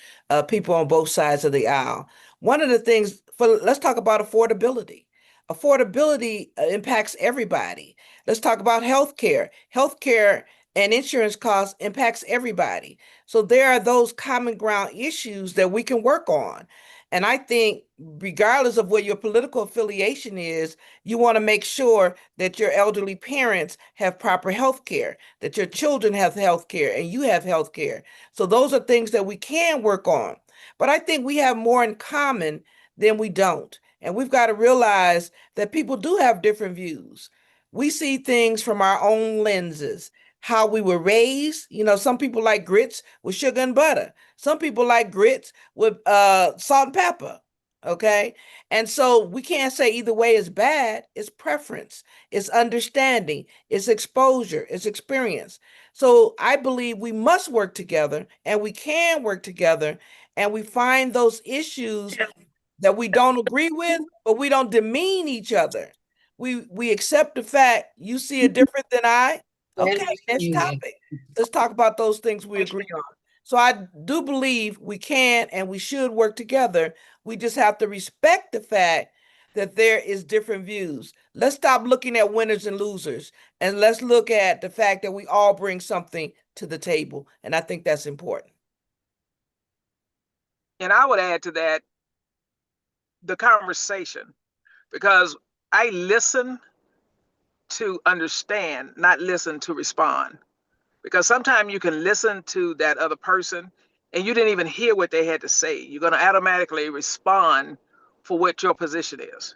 S3: people on both sides of the aisle. One of the things let's talk about affordability. Affordability impacts everybody. Let's talk about healthcare. Healthcare and insurance costs impacts everybody. So there are those common ground issues that we can work on. And I think regardless of what your political affiliation is, you want to make sure that your elderly parents have proper health care, that your children have health care, and you have health care. So those are things that we can work on. But I think we have more in common than we don't. And we've got to realize that people do have different views. We see things from our own lenses, how we were raised. Some people like grits with sugar and butter. Some people like grits with salt and pepper. Okay. And so we can't say either way is bad. It's preference, it's understanding, it's exposure, it's experience. So I believe we must work together and we can work together and we find those issues that we don't agree with, but we don't demean each other. We accept the fact you see it different than I. Okay, next topic. Let's talk about those things we agree on. So I do believe we can and we should work together. We just have to respect the fact that there is different views. Let's stop looking at winners and losers and let's look at the fact that we all bring something to the table. And I think that's important.
S1: And I would add to that the conversation, because I listen to understand, not listen to respond. Because sometimes you can listen to that other person and you didn't even hear what they had to say. You're going to automatically respond for what your position is.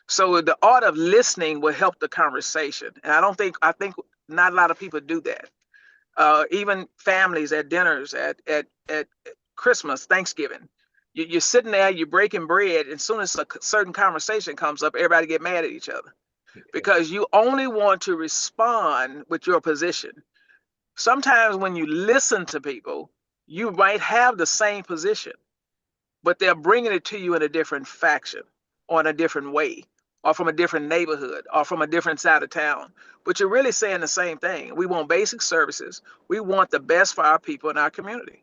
S1: So the art of listening will help the conversation. And I think not a lot of people do that. Even families at dinners, at Christmas, Thanksgiving, you're sitting there, you're breaking bread. And as soon as a certain conversation comes up, everybody get mad at each other because you only want to respond with your position. Sometimes when you listen to people, you might have the same position, but they're bringing it to you in a different faction or in a different way or from a different neighborhood or from a different side of town. But you're really saying the same thing. We want basic services. We want the best for our people in our community.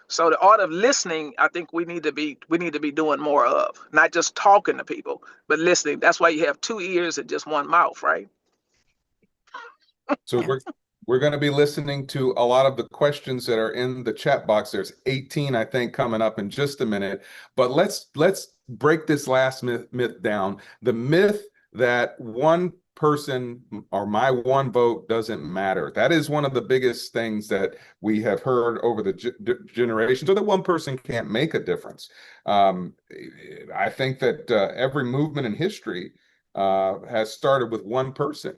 S1: So the art of listening, I think we need to be doing more of, not just talking to people, but listening. That's why you have two ears and just one mouth, right?
S4: So we're going to be listening to a lot of the questions that are in the chat box. There's 18, I think, coming up in just a minute. But let's break this last myth down. The myth that one person or my one vote doesn't matter. That is one of the biggest things that we have heard over the generations, or that one person can't make a difference. I think that every movement in history has started with one person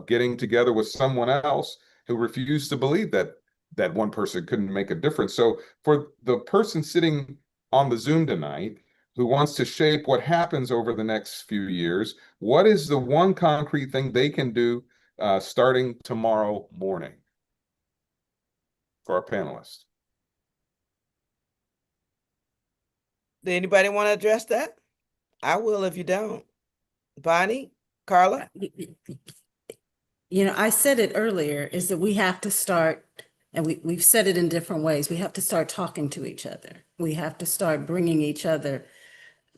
S4: getting together with someone else who refused to believe that one person couldn't make a difference. So for the person sitting on the Zoom tonight who wants to shape what happens over the next few years, what is the one concrete thing they can do starting tomorrow morning for our panelists?
S3: Does anybody want to address that? I will if you don't. Bonnie, Carla?
S5: I said it earlier, is that we have to start, and we've said it in different ways. We have to start talking to each other. We have to start bringing each other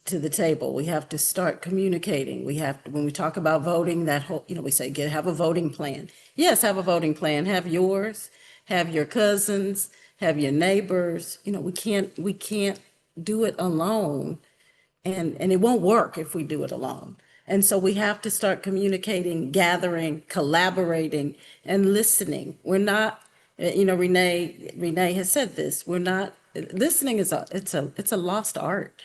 S5: to the table. We have to start communicating. We have to, when we talk about voting, that whole, we say, have a voting plan. Yes, have a voting plan. Have yours, have your cousins, have your neighbors. We can't do it alone. And it won't work if we do it alone. And so we have to start communicating, gathering, collaborating, and listening. We're not, Renee has said this. We're not listening it's a lost art.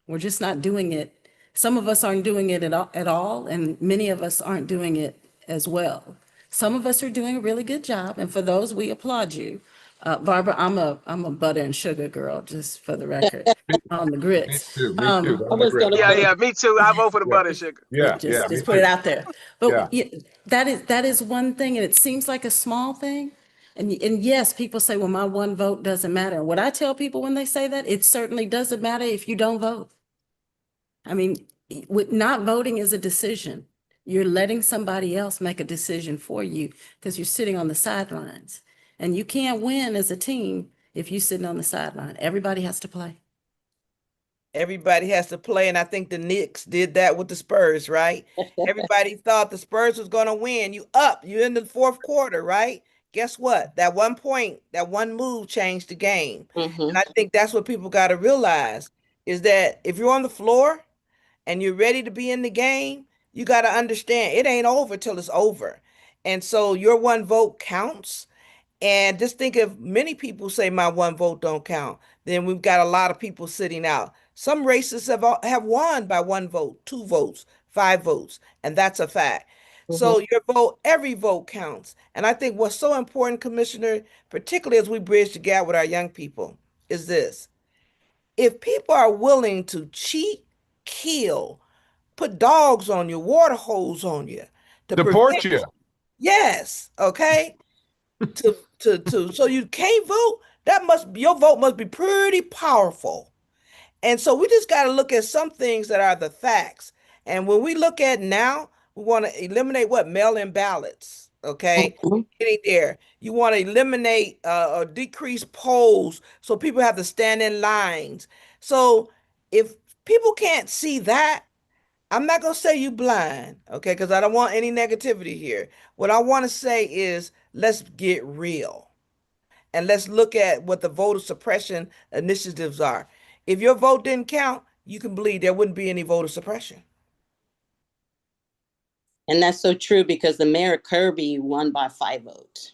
S5: We're just not doing it. Some of us aren't doing it at all, and many of us aren't doing it as well. Some of us are doing a really good job, and for those, we applaud you. Barbara, I'm a butter and sugar girl, just for the record, on the
S4: Me
S5: grits.
S4: too. Me too.
S6: I was gonna
S1: Yeah,
S6: vote.
S1: yeah, me too. I vote for the
S4: Yeah.
S1: butter sugar.
S4: Yeah.
S5: Just
S4: Me
S5: put it
S4: too.
S5: out there.
S4: Yeah.
S5: But that is one thing, and it seems like a small thing. And yes, people say, well, my one vote doesn't matter. What I tell people when they say that, it certainly doesn't matter if you don't vote. I mean, with not voting is a decision. You're letting somebody else make a decision for you because you're sitting on the sidelines. And you can't win as a team if you're sitting on the sideline. Everybody has to play.
S3: Everybody has to play, and I think the Knicks did that with the Spurs, right? Everybody thought the Spurs was going to win. You're in the fourth quarter, right? Guess what? That one point, that one move changed the game. And
S6: Mhm.
S3: I think that's what people got to realize. is that if you're on the floor and you're ready to be in the game, you got to understand it ain't over till it's over. And so your one vote counts. And just think if many people say my one vote don't count, then we've got a lot of people sitting out. Some races have won by one vote, two votes, five votes, and that's a fact.
S6: Mhm.
S3: So your vote, every vote counts. And I think what's so important, Commissioner, particularly as we bridge the gap with our young people, is this. If people are willing to cheat, kill, put dogs on you, water hose on you to
S4: Deport
S3: prevent,
S4: you.
S3: yes, okay, so you can't vote, that must your vote must be pretty powerful. And so we just got to look at some things that are the facts. And when we look at now, we want to eliminate what mail-in ballots, okay,
S6: Mhm.
S3: getting there. You want to eliminate or decrease polls so people have to stand in lines. So if people can't see that, I'm not going to say you blind, okay, because I don't want any negativity here. What I want to say is let's get real and let's look at what the voter suppression initiatives are. If your vote didn't count, you can believe there wouldn't be any voter suppression.
S6: And that's so true because the Mayor Kirby won by 5 votes.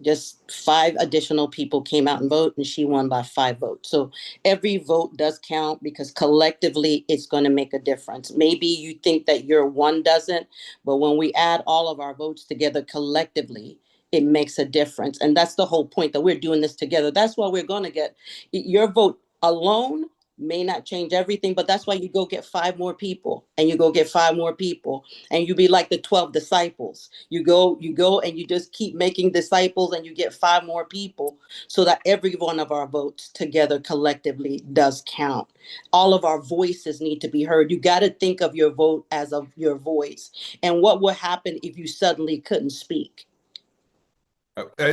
S6: Just 5 additional people came out and vote, and she won by 5 votes. So every vote does count because collectively it's going to make a difference. Maybe you think that your one doesn't, but when we add all of our votes together collectively, it makes a difference. And that's the whole point, that we're doing this together. That's why we're going to get your vote alone may not change everything, but that's why you go get 5 more people, and you go get 5 more people, and you be like the 12 disciples. You go and you just keep making disciples, and you get 5 more people, so that every one of our votes together collectively does count. All of our voices need to be heard. You got to think of your vote as of your voice. And what would happen if you suddenly couldn't speak?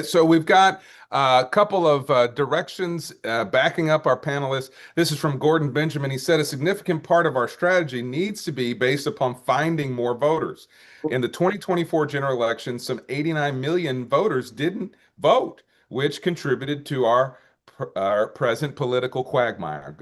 S4: So we've got a couple of directions backing up our panelists. This is from Gordon Benjamin. He said a significant part of our strategy needs to be based upon finding more voters. In the 2024 general election, some 89 million voters didn't vote, which contributed to our present political quagmire.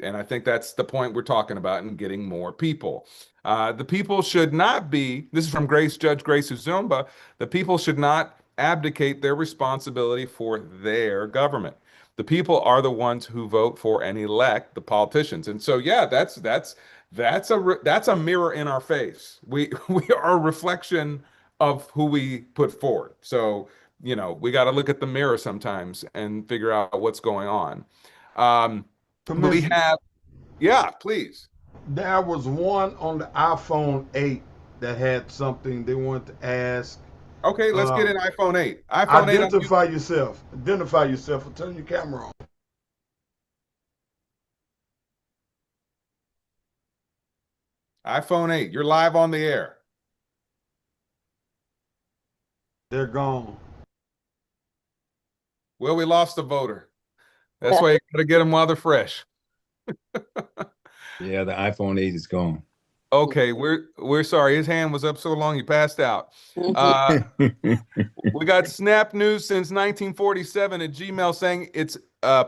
S4: And I think that's the point we're talking about in getting more people. The people should not be, this is from Judge Grace Uzumba, the people should not abdicate their responsibility for their government. The people are the ones who vote for and elect the politicians. And so, yeah, that's a mirror in our face. We are a reflection of who we put forward. So, we got to look at the mirror sometimes and figure out what's going on. We
S8: Commissioner,
S4: have, yeah, please.
S8: there was one on the iPhone 8 that had something they wanted to ask.
S4: Okay, let's get
S8: Uh,
S4: an iPhone 8. iPhone 8 on you.
S8: Identify yourself. Identify yourself and turn your camera on.
S4: iPhone 8, you're live on the air.
S8: They're gone.
S4: Well, we lost a voter. That's why you got to get them while they're fresh.
S2: Yeah, the iPhone 8 is gone.
S4: Okay, we're sorry. His hand was up so long he passed out. Uh, we got Snap News since 1947 at Gmail saying it's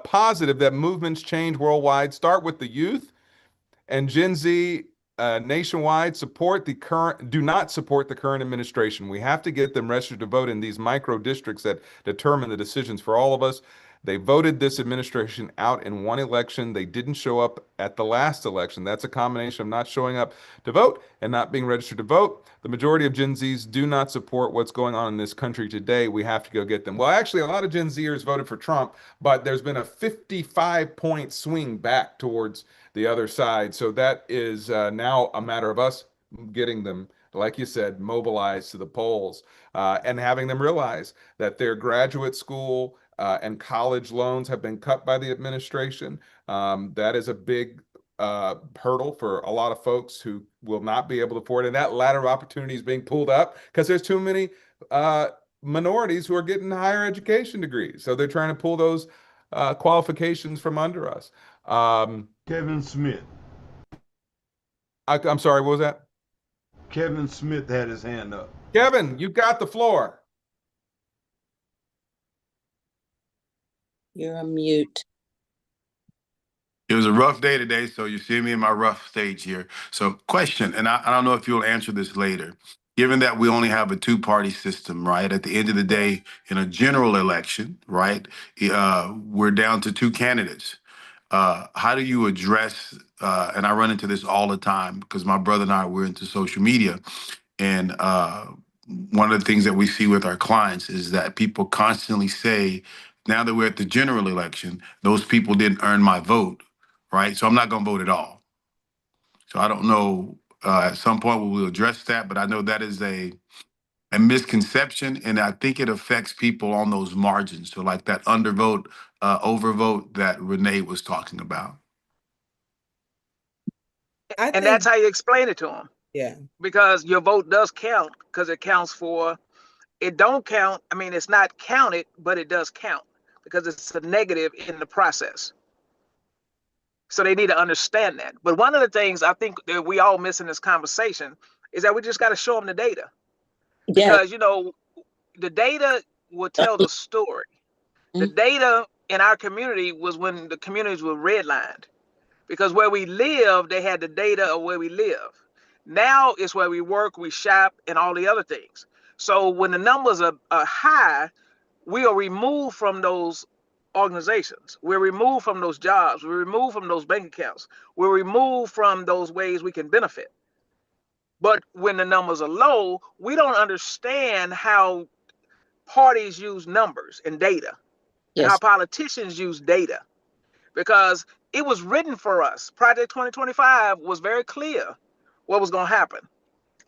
S4: positive that movements change worldwide start with the youth, and Gen Z nationwide do not support the current administration. We have to get them registered to vote in these micro districts that determine the decisions for all of us. They voted this administration out in one election. They didn't show up at the last election. That's a combination of not showing up to vote and not being registered to vote. The majority of Gen Zs do not support what's going on in this country today. We have to go get them. Well, actually, a lot of Gen Zers voted for Trump, but there's been a 55-point swing back towards the other side. So that is now a matter of us getting them, like you said, mobilized to the polls and having them realize that their graduate school and college loans have been cut by the administration. That is a big hurdle for a lot of folks who will not be able to afford it. And that ladder of opportunity is being pulled up because there's too many minorities who are getting higher education degrees. So they're trying to pull those qualifications from under us.
S8: Kevin Smith.
S4: I'm sorry, what was that?
S8: Kevin Smith had his hand up.
S4: Kevin, you got the floor.
S6: You're on mute.
S9: It was a rough day today, so you see me in my rough stage here. So, question, and I don't know if you'll answer this later. Given that we only have a two-party system, right? At the end of the day, in a general election, right, we're down to two candidates. How do you address? And I run into this all the time because my brother and I we're into social media, and one of the things that we see with our clients is that people constantly say, now that we're at the general election, those people didn't earn my vote, right? So I'm not going to vote at all. So I don't know. At some point we will address that, but I know that is a misconception, and I think it affects people on those margins. So like that undervote, overvote that Renee was talking about.
S3: I
S1: And
S3: think,
S1: that's how you explain it to them,
S3: yeah.
S1: because your vote does count, because it counts for, it don't count. I mean, it's not counted, but it does count because it's a negative in the process. So they need to understand that. But one of the things I think that we all miss in this conversation is that we just got to show them the data,
S6: Yes.
S1: because, the data will tell the story. The data in our community was when the communities were redlined, because where we live, they had the data of where we live. Now it's where we work, we shop, and all the other things. So when the numbers are high, we are removed from those organizations. We're removed from those jobs. We're removed from those bank accounts. We're removed from those ways we can benefit. But when the numbers are low, we don't understand how parties use numbers and data, and how
S6: Yes.
S1: politicians use data, because it was written for us. Project 2025 was very clear what was going to happen.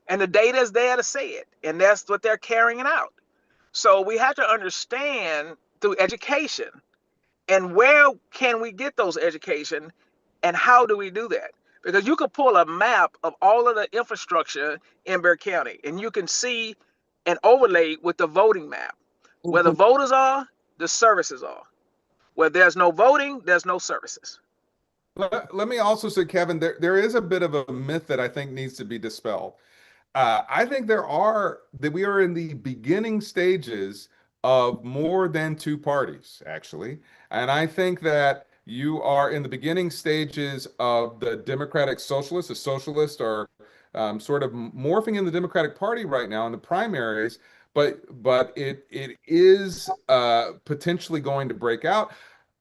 S1: And the data is there to say it. And that's what they're carrying out. So we have to understand through education, and where can we get those education, and how do we do that? Because you could pull a map of all of the infrastructure in Bexar County, and you can see an overlay with the voting map. Where the
S6: Mhm.
S1: voters are, the services are. Where there's no voting, there's no services.
S4: Let me also say, Kevin, there is a bit of a myth that I think needs to be dispelled. I think that we are in the beginning stages of more than two parties, actually. And I think that you are in the beginning stages of the Democratic Socialists. The Socialists are sort of morphing in the Democratic Party right now in the primaries, but it is potentially going to break out.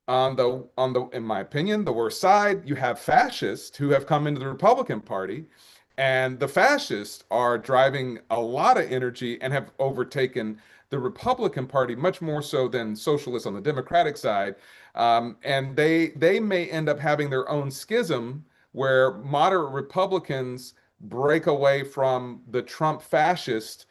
S4: On the in my opinion, the worst side, you have fascists who have come into the Republican Party, and the fascists are driving a lot of energy and have overtaken the Republican Party much more so than socialists on the Democratic side. And they may end up having their own schism where moderate Republicans break away from the Trump fascist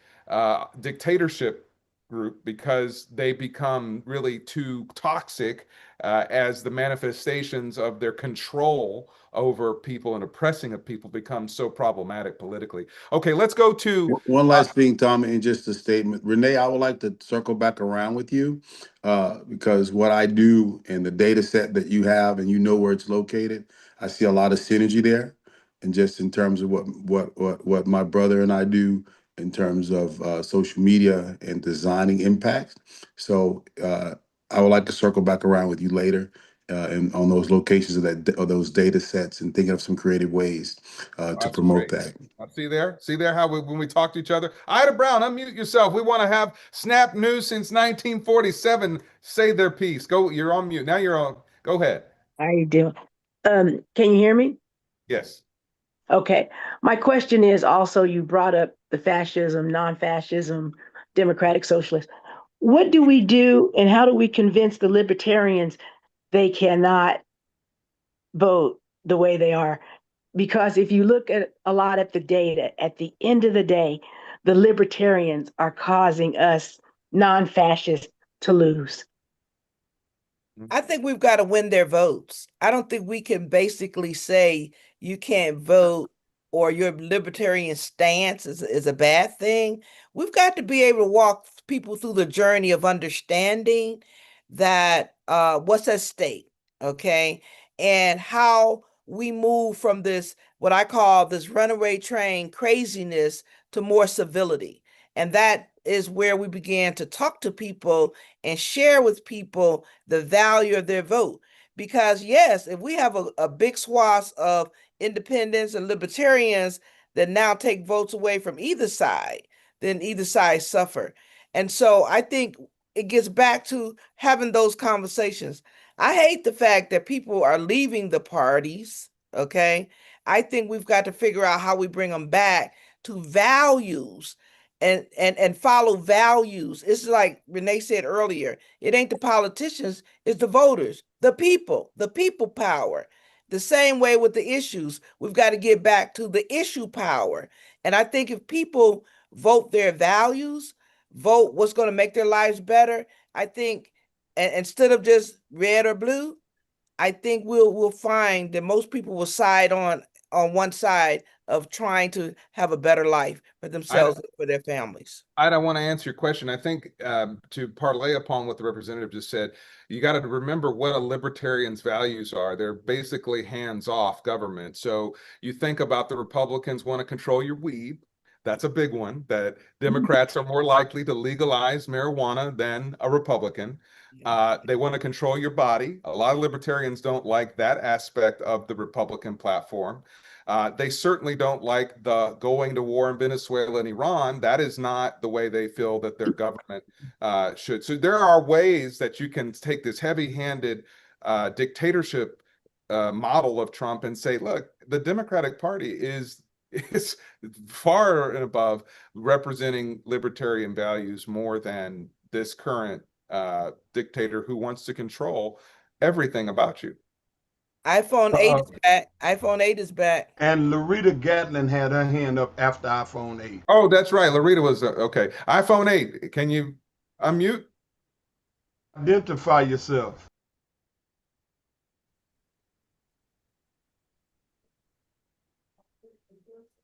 S4: dictatorship group because they become really too toxic as the manifestations of their control over people and oppressing of people become so problematic politically. Okay, let's go to
S10: One last thing, Tom, and just a statement. Renee, I would like to circle back around with you because what I do and the data set that you have and you know where it's located, I see a lot of synergy there. And just in terms of what my brother and I do in terms of social media and designing impact. So I would like to circle back around with you later and on those locations of those data sets and thinking of some creative ways to
S4: that's
S10: promote
S4: great.
S10: that.
S4: See there how when we talk to each other. Ida Brown, unmute yourself. We want to have Snap News since 1947 say their piece. Go, you're on mute. Now you're on. Go ahead.
S11: How you doing? Can you hear me?
S4: Yes.
S11: Okay. My question is also, you brought up the fascism, non-fascism, democratic socialist. What do we do and how do we convince the libertarians they cannot vote the way they are? Because if you look at a lot at the data, at the end of the day, the libertarians are causing us non-fascists to lose.
S3: I think we've got to win their votes. I don't think we can basically say you can't vote or your libertarian stance is a bad thing. We've got to be able to walk people through the journey of understanding that what's at stake, okay? And how we move from this, what I call this runaway train craziness to more civility. And that is where we began to talk to people and share with people the value of their vote. Because yes, if we have a big swath of independents and libertarians that now take votes away from either side, then either side suffer. And so I think it gets back to having those conversations. I hate the fact that people are leaving the parties. Okay. I think we've got to figure out how we bring them back to values and follow values. It's like Renee said earlier, it ain't the politicians, it's the voters, the people power. The same way with the issues, we've got to get back to the issue power. And I think if people vote their values, vote what's going to make their lives better, I think, and instead of just red or blue, I think we'll find that most people will side on one side of trying to have a better life for
S4: I,
S3: themselves and for their families.
S4: I don't want to answer your question. I think to parlay upon what the representative just said, you got to remember what a libertarian's values are. They're basically hands-off government. So you think about the Republicans want to control your weed. That's a big one, that Democrats are more likely to legalize marijuana than a Republican. They want to control your body. A lot of libertarians don't like that aspect of the Republican platform. They certainly don't like the going to war in Venezuela and Iran. That is not the way they feel that their government should. So there are ways that you can take this heavy-handed dictatorship model of Trump and say, look, the Democratic Party is far and above representing libertarian values more than this current dictator who wants to control everything about you.
S3: iPhone 8 is back. iPhone 8 is back.
S8: And Loretta Gatlin had her hand up after iPhone 8.
S4: Oh, that's right. Larita was okay. iPhone 8. Can you unmute?
S8: Identify yourself.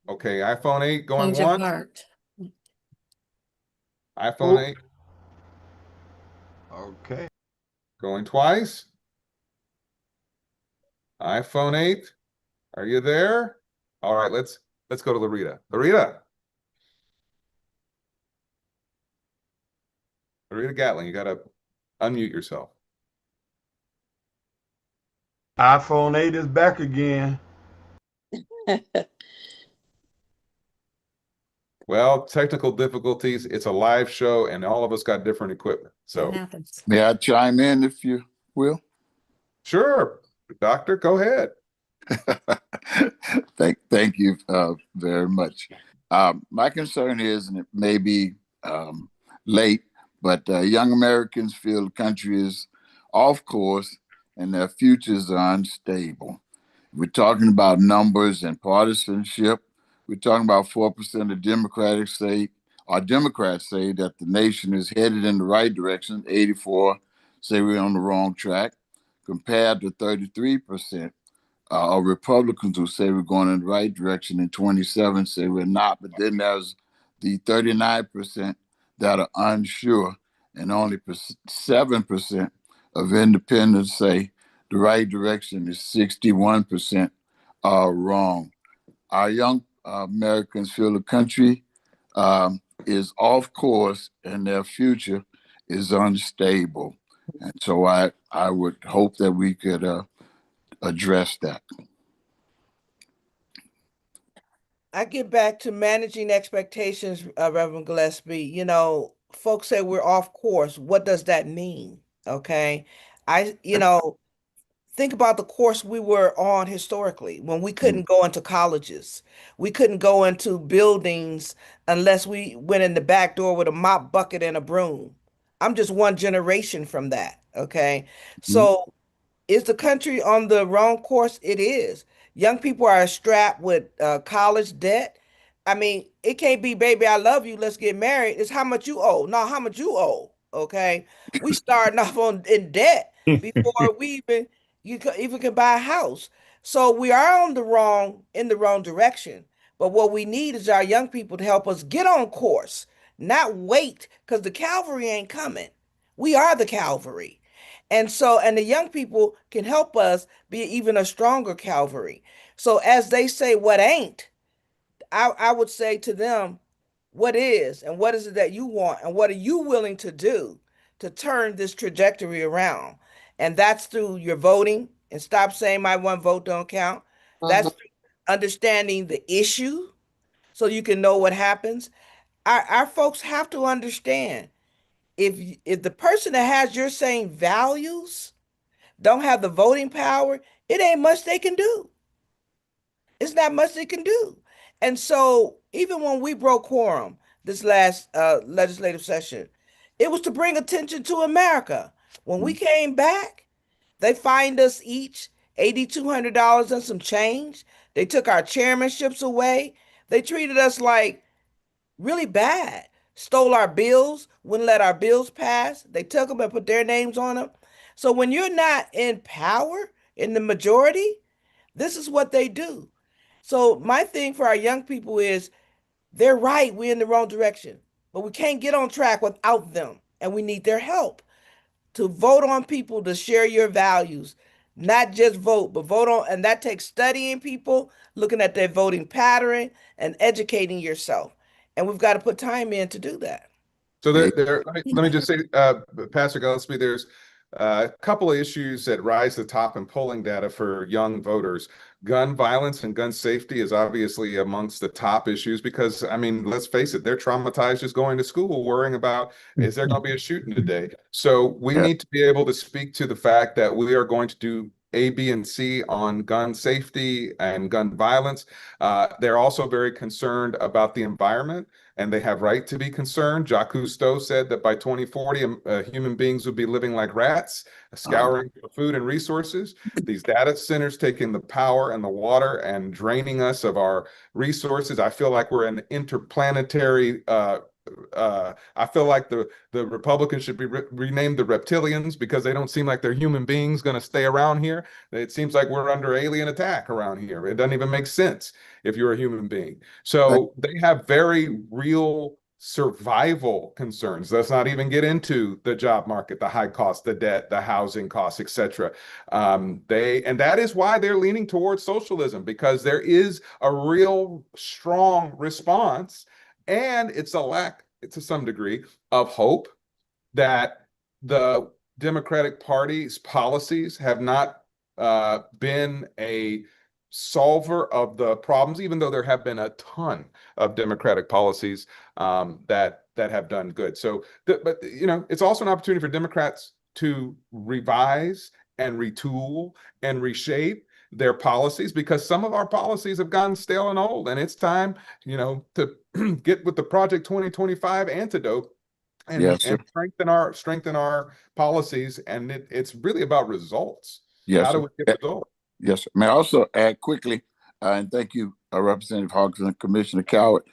S4: Okay, iPhone 8 going
S5: Change of
S4: once.
S5: heart.
S4: iPhone 8
S8: Okay.
S4: going twice. iPhone 8, are you there? All right, let's go to Larita. Larita Gatlin, you gotta unmute yourself.
S8: iPhone 8 is back again.
S4: Well, technical difficulties. It's a live show, and all of us got different equipment. So
S5: It happens.
S12: May I chime in if you will?
S4: sure, doctor, go ahead.
S12: Thank you very much. My concern is, and it may be late, but young Americans feel the country is off course and their futures are unstable. We're talking about numbers and partisanship. We're talking about 4% of Democrats say that the nation is headed in the right direction. 84 say we're on the wrong track, compared to 33% of Republicans who say we're going in the right direction, and 27 say we're not. But then there's the 39% that are unsure, and only 7% of independents say the right direction is 61% are wrong. Our young Americans feel the country is off course and their future is unstable. And so I would hope that we could address that.
S3: I get back to managing expectations, Reverend Gillespie. You know, folks say we're off course. What does that mean? Okay. You know, think about the course we were on historically when we couldn't go into colleges. We couldn't go into buildings unless we went in the back door with a mop bucket and a broom. I'm just one generation from that. Okay.
S12: Mhm.
S3: So is the country on the wrong course? It is. Young people are strapped with college debt. I mean, it can't be, baby, I love you, let's get married. It's how much you owe. No, how much you owe. Okay. We starting off on in debt before we even can buy a house. So we are on the wrong direction. But what we need is our young people to help us get on course, not wait, because the Calvary ain't coming. We are the Calvary. And so, and the young people can help us be even a stronger Calvary. So, as they say, what ain't, I would say to them, what is, and what is it that you want, and what are you willing to do to turn this trajectory around? And that's through your voting, and stop saying my one vote don't count. That's through understanding the issue so you can know what happens. Our folks have to understand, if the person that has your same values don't have the voting power, it ain't much they can do. It's not much they can do. And so even when we broke quorum this last legislative session, it was to bring attention to America. When we came back, they fined us each $8,200 and some change. They took our chairmanships away. They treated us like really bad. Stole our bills, wouldn't let our bills pass. They took them and put their names on them. So when you're not in power, in the majority, this is what they do. So my thing for our young people is, they're right, we're in the wrong direction, but we can't get on track without them, and we need their help to vote on people to share your values, not just vote, but vote on, and that takes studying people, looking at their voting pattern, and educating yourself. And we've got to put time in to do that.
S4: So let me just say, Pastor Gillespie, there's a couple of issues that rise to the top in polling data for young voters. Gun violence and gun safety is obviously amongst the top issues because, I mean, let's face it, they're traumatized just going to school, worrying about, is there going to be a shooting today? So we need to be able to speak to the fact that we are going to do A, B, and C on gun safety and gun violence. They're also very concerned about the environment, and they have right to be concerned. Jacques Cousteau said that by 2040, human beings would be living like rats, scouring for food and resources. These data centers taking the power and the water and draining us of our resources. I feel like we're an interplanetary I feel like the Republicans should be renamed the reptilians because they don't seem like they're human beings going to stay around here. It seems like we're under alien attack around here. It doesn't even make sense if you're a human being. So they have very real survival concerns. Let's not even get into the job market, the high cost, the debt, the housing costs, etc. And that is why they're leaning towards socialism, because there is a real strong response, and it's a lack, to some degree, of hope that the Democratic Party's policies have not been a solver of the problems, even though there have been a ton of Democratic policies that have done good. So, but you know, it's also an opportunity for Democrats to revise and retool and reshape their policies, because some of our policies have gotten stale and old, and it's time, you know, to get with the Project 2025 antidote and strengthen our policies. And it's really about results.
S12: Yes,
S4: how do we get results?
S12: Yes. May I also add quickly, and thank you, Representative Hawkins and Commissioner Coward.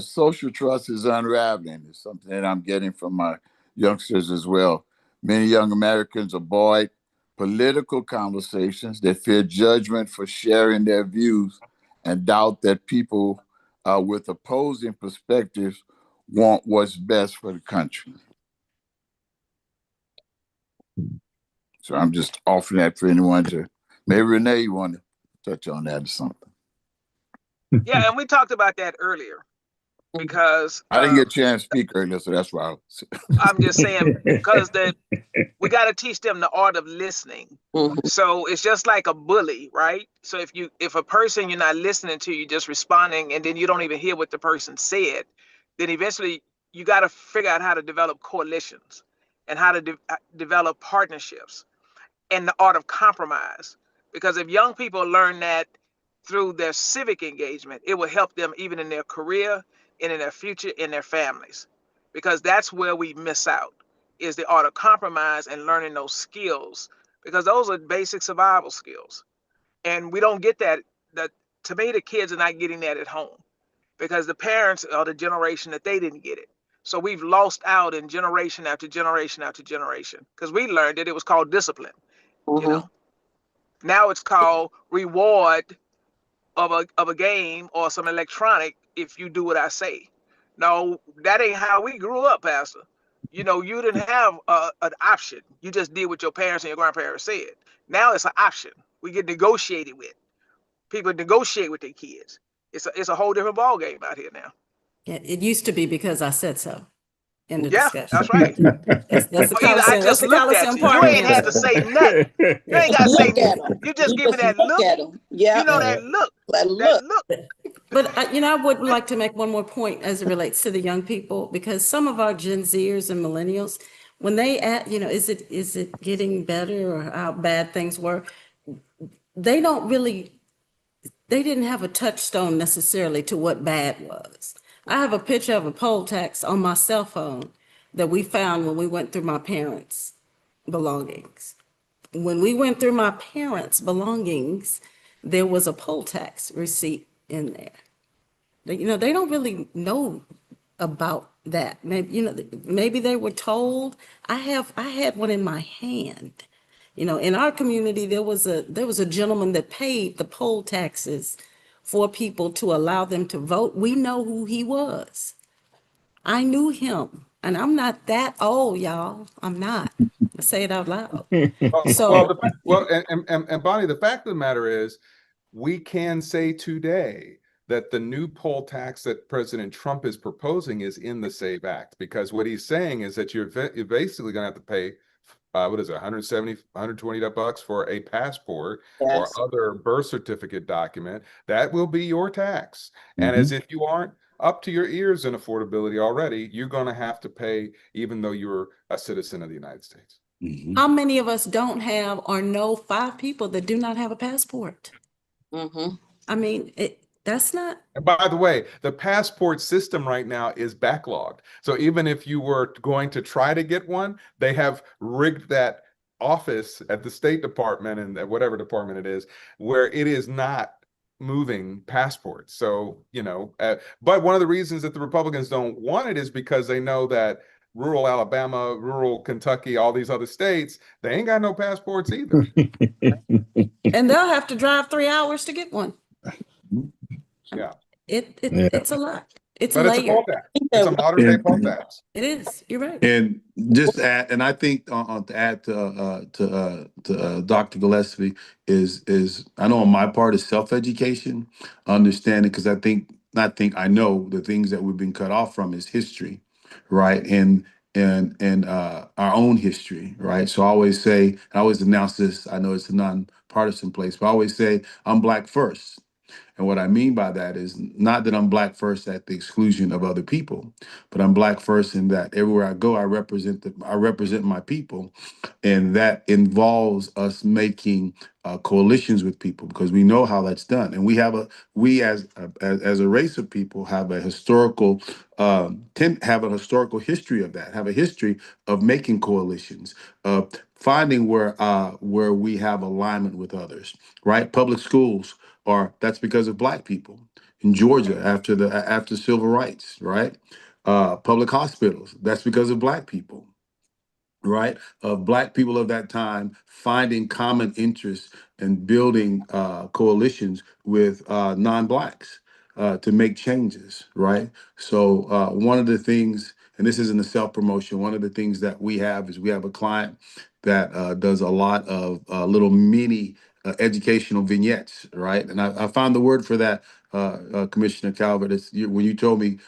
S12: Social trust is unraveling. It's something that I'm getting from my youngsters as well. Many young Americans avoid political conversations. They fear judgment for sharing their views and doubt that people with opposing perspectives want what's best for the country. So I'm just offering that for anyone to, maybe Renee, you want to touch on that or something.
S1: Yeah, and we talked about that earlier because
S12: I didn't get a chance to speak earlier, so that's why
S1: I'm just saying, because we got to teach them the art of listening. So it's just like a bully, right? So if a person you're not listening to, you're just responding, and then you don't even hear what the person said, then eventually you got to figure out how to develop coalitions and how to develop partnerships and the art of compromise. Because if young people learn that through their civic engagement, it will help them even in their career and in their future, in their families. Because that's where we miss out, is the art of compromise and learning those skills, because those are basic survival skills. And we don't get that. To me, the kids are not getting that at home because the parents are the generation that they didn't get it. So we've lost out in generation after generation after generation because we learned that it was called discipline. You know, now it's called reward of a game or some electronic if you do what I say. No, that ain't how we grew up, Pastor. You know, you didn't have an option. You just did what your parents and your grandparents said. Now it's an option. We get negotiated with. People negotiate with their kids. It's a whole different ball game out here now.
S5: Yeah, it used to be because I said so. in the
S1: Yeah,
S5: discussion.
S1: that's right.
S5: That's the
S1: Or either I
S5: Coliseum. That's
S1: just
S5: the
S1: looked at
S5: Coliseum
S1: you. You
S5: Park
S1: ain't had to
S5: answer.
S1: say nothing. You ain't
S5: Yeah.
S1: got to say
S6: Look at
S1: nothing.
S6: them.
S1: You just
S6: You
S1: give me
S6: just
S1: that
S6: look
S1: look.
S6: at them. Yeah.
S1: You know that look. That
S6: Look.
S1: look.
S5: But I would like to make one more point as it relates to the young people, because some of our Gen Zers and millennials, when they is it getting better or how bad things were, they don't really, they didn't have a touchstone necessarily to what bad was. I have a picture of a poll tax on my cell phone that we found when we went through my parents' belongings. When we went through my parents' belongings, there was a poll tax receipt in there. They don't really know about that. Maybe they were told. I had one in my hand. In our community, there was a gentleman that paid the poll taxes for people to allow them to vote. We know who he was. I knew him, and I'm not that old, y'all. I'm not. I say it out loud. So
S4: Well, Bonnie, the fact of the matter is, we can say today that the new poll tax that President Trump is proposing is in the SAVE Act, because what he's saying is that you're basically going to have to pay, what is it, 170, $120 for a passport or
S6: Yes.
S4: other birth certificate document. That will be your tax. And
S2: Mhm.
S4: as if you aren't up to your ears in affordability already, you're going to have to pay, even though you're a citizen of the United States.
S2: Mhm.
S5: how many of us don't have or know 5 people that do not have a passport?
S6: Mm-hmm.
S5: I mean, that's not.
S4: And by the way, the passport system right now is backlogged. So even if you were going to try to get one, they have rigged that office at the State Department and at whatever department it is, where it is not moving passports. So, but one of the reasons that the Republicans don't want it is because they know that rural Alabama, rural Kentucky, all these other states, they ain't got no passports either.
S5: And they'll have to drive 3 hours to get one.
S4: Yeah.
S2: Yeah.
S5: It's a lot. It's
S4: But it's a poll
S5: layered.
S4: tax.
S6: I think
S4: It's a
S6: that
S4: modern day poll tax.
S5: It is. You're right.
S10: And just add, and I think to add to Dr. Gillespie is I know on my part is self education, understanding, because I know the things that we've been cut off from is history, right? And our own history, right? So I always say, I always announce this. I know it's a nonpartisan place, but I always say I'm black first. And what I mean by that is not that I'm black first at the exclusion of other people, but I'm black first in that everywhere I go, I represent my people, and that involves us making coalitions with people because we know how that's done, and we as a race of people have a historical have a historical history of that, have a history of making coalitions, of finding where we have alignment with others, right? Public schools or that's because of black people in Georgia after civil rights, right? Public hospitals, that's because of black people, right? Of black people of that time finding common interests and building coalitions with non-blacks to make changes, right? So one of the things, and this isn't a self-promotion, one of the things that we have is we have a client that does a lot of little mini educational vignettes, right? And I found the word for that, Commissioner Calvert, when you told me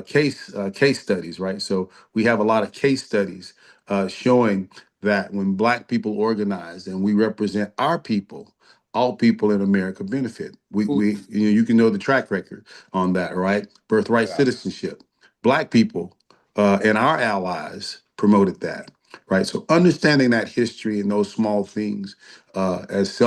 S10: case studies, right? So we have a lot of case studies showing that when Black people organize and we represent our people, all people in America benefit. You can know the track record on that, right? Birthright
S4: Yeah.
S10: citizenship. Black people and our allies promoted that, right? So understanding that history and those small things as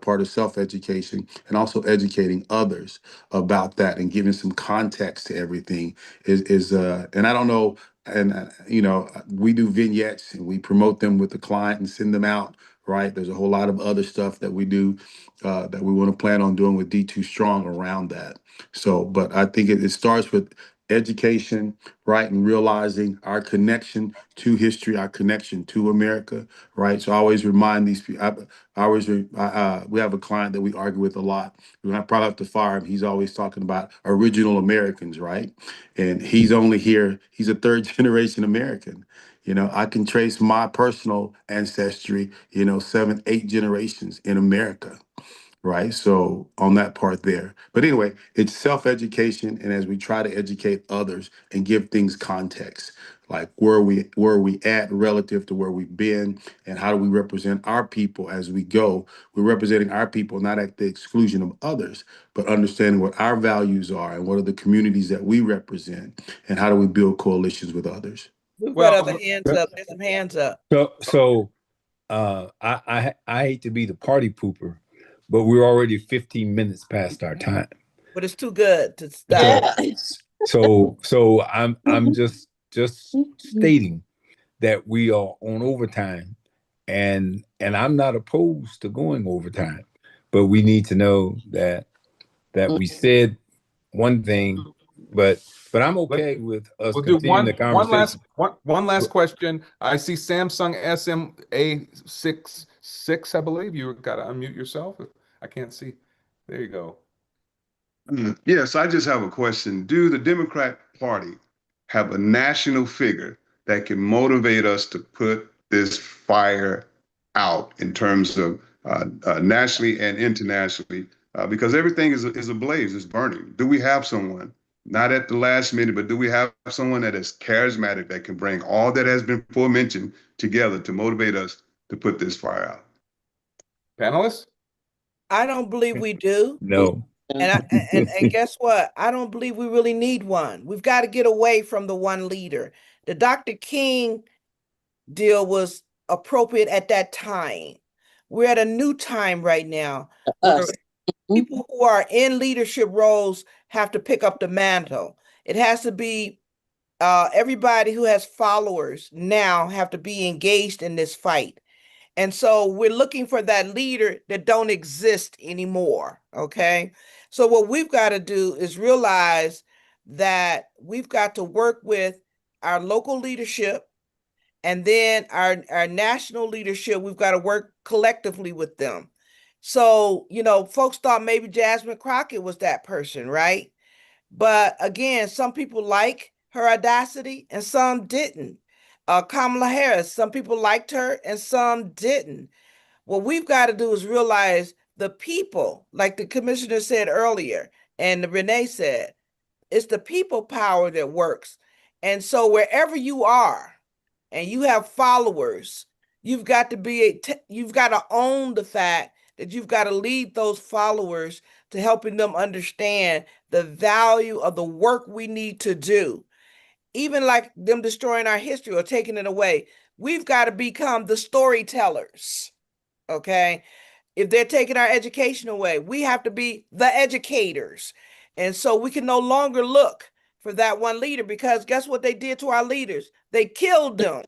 S10: part of self-education, and also educating others about that and giving some context to everything is and I don't know, and we do vignettes and we promote them with the client and send them out, right? There's a whole lot of other stuff that we do that we want to plan on doing with D2 Strong around that. So but I think it starts with education, right? And realizing our connection to history, our connection to America, right? So I always remind these people. We have a client that we argue with a lot. I probably have to fire him. He's always talking about original Americans, right? And he's only here. He's a third generation American. I can trace my personal ancestry. 7, 8 generations in America, right? So on that part there. But anyway, it's self-education, and as we try to educate others and give things context, like where we at relative to where we've been, and how do we represent our people as we go. We're representing our people not at the exclusion of others, but understanding what our values are and what are the communities that we represent, and how do we build coalitions with others.
S3: We've got other
S4: Well,
S3: hands up. There's some hands up.
S2: I hate to be the party pooper, but we're already 15 minutes past our time.
S3: But it's too good to stop.
S6: Yeah.
S2: So I'm just stating that we are on overtime, and I'm not opposed to going overtime, but we need to know that we said one thing, but I'm okay with us
S4: We'll do
S2: continuing the conversation.
S4: one last question. I see Samsung SMA66, I believe. You got to unmute yourself. I can't see. There you go.
S13: Yes, I just have a question. Do the Democrat Party have a national figure that can motivate us to put this fire out in terms of nationally and internationally? Because everything is ablaze, it's burning. Do we have someone, not at the last minute, but do we have someone that is charismatic that can bring all that has been forementioned together to motivate us to put this fire out?
S4: Panelists?
S3: I don't believe we do.
S2: No.
S3: And guess what? I don't believe we really need one. We've got to get away from the one leader. The Dr. King deal was appropriate at that time. We're at a new time right now where
S6: Us.
S3: people who are in leadership roles have to pick up the mantle. It has to be everybody who has followers now have to be engaged in this fight. And so we're looking for that leader that don't exist anymore. Okay. So what we've got to do is realize that we've got to work with our local leadership, and then our national leadership. We've got to work collectively with them. So, folks thought maybe Jasmine Crockett was that person, right? But again, some people like her audacity and some didn't. Kamala Harris, some people liked her and some didn't. What we've got to do is realize the people, like the commissioner said earlier, and Renee said, it's the people power that works. And so wherever you are and you have followers, you've got to own the fact that you've got to lead those followers to helping them understand the value of the work we need to do. Even like them destroying our history or taking it away, we've got to become the storytellers. Okay. If they're taking our education away, we have to be the educators. And so we can no longer look for that one leader, because guess what they did to our leaders? They killed them.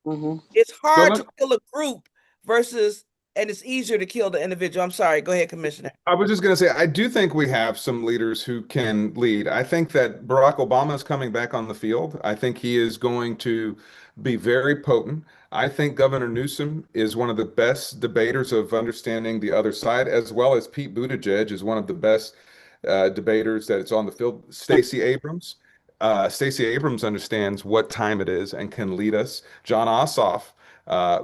S6: Mm-hmm.
S3: It's
S4: So
S3: hard to kill a group and it's easier to kill the individual. I'm sorry. Go ahead, Commissioner.
S4: I was just going to say, I do think we have some leaders who can lead. I think that Barack Obama is coming back on the field. I think he is going to be very potent. I think Governor Newsom is one of the best debaters of understanding the other side, as well as Pete Buttigieg is one of the best debaters that is on the field. Stacey Abrams understands what time it is and can lead us. John Ossoff,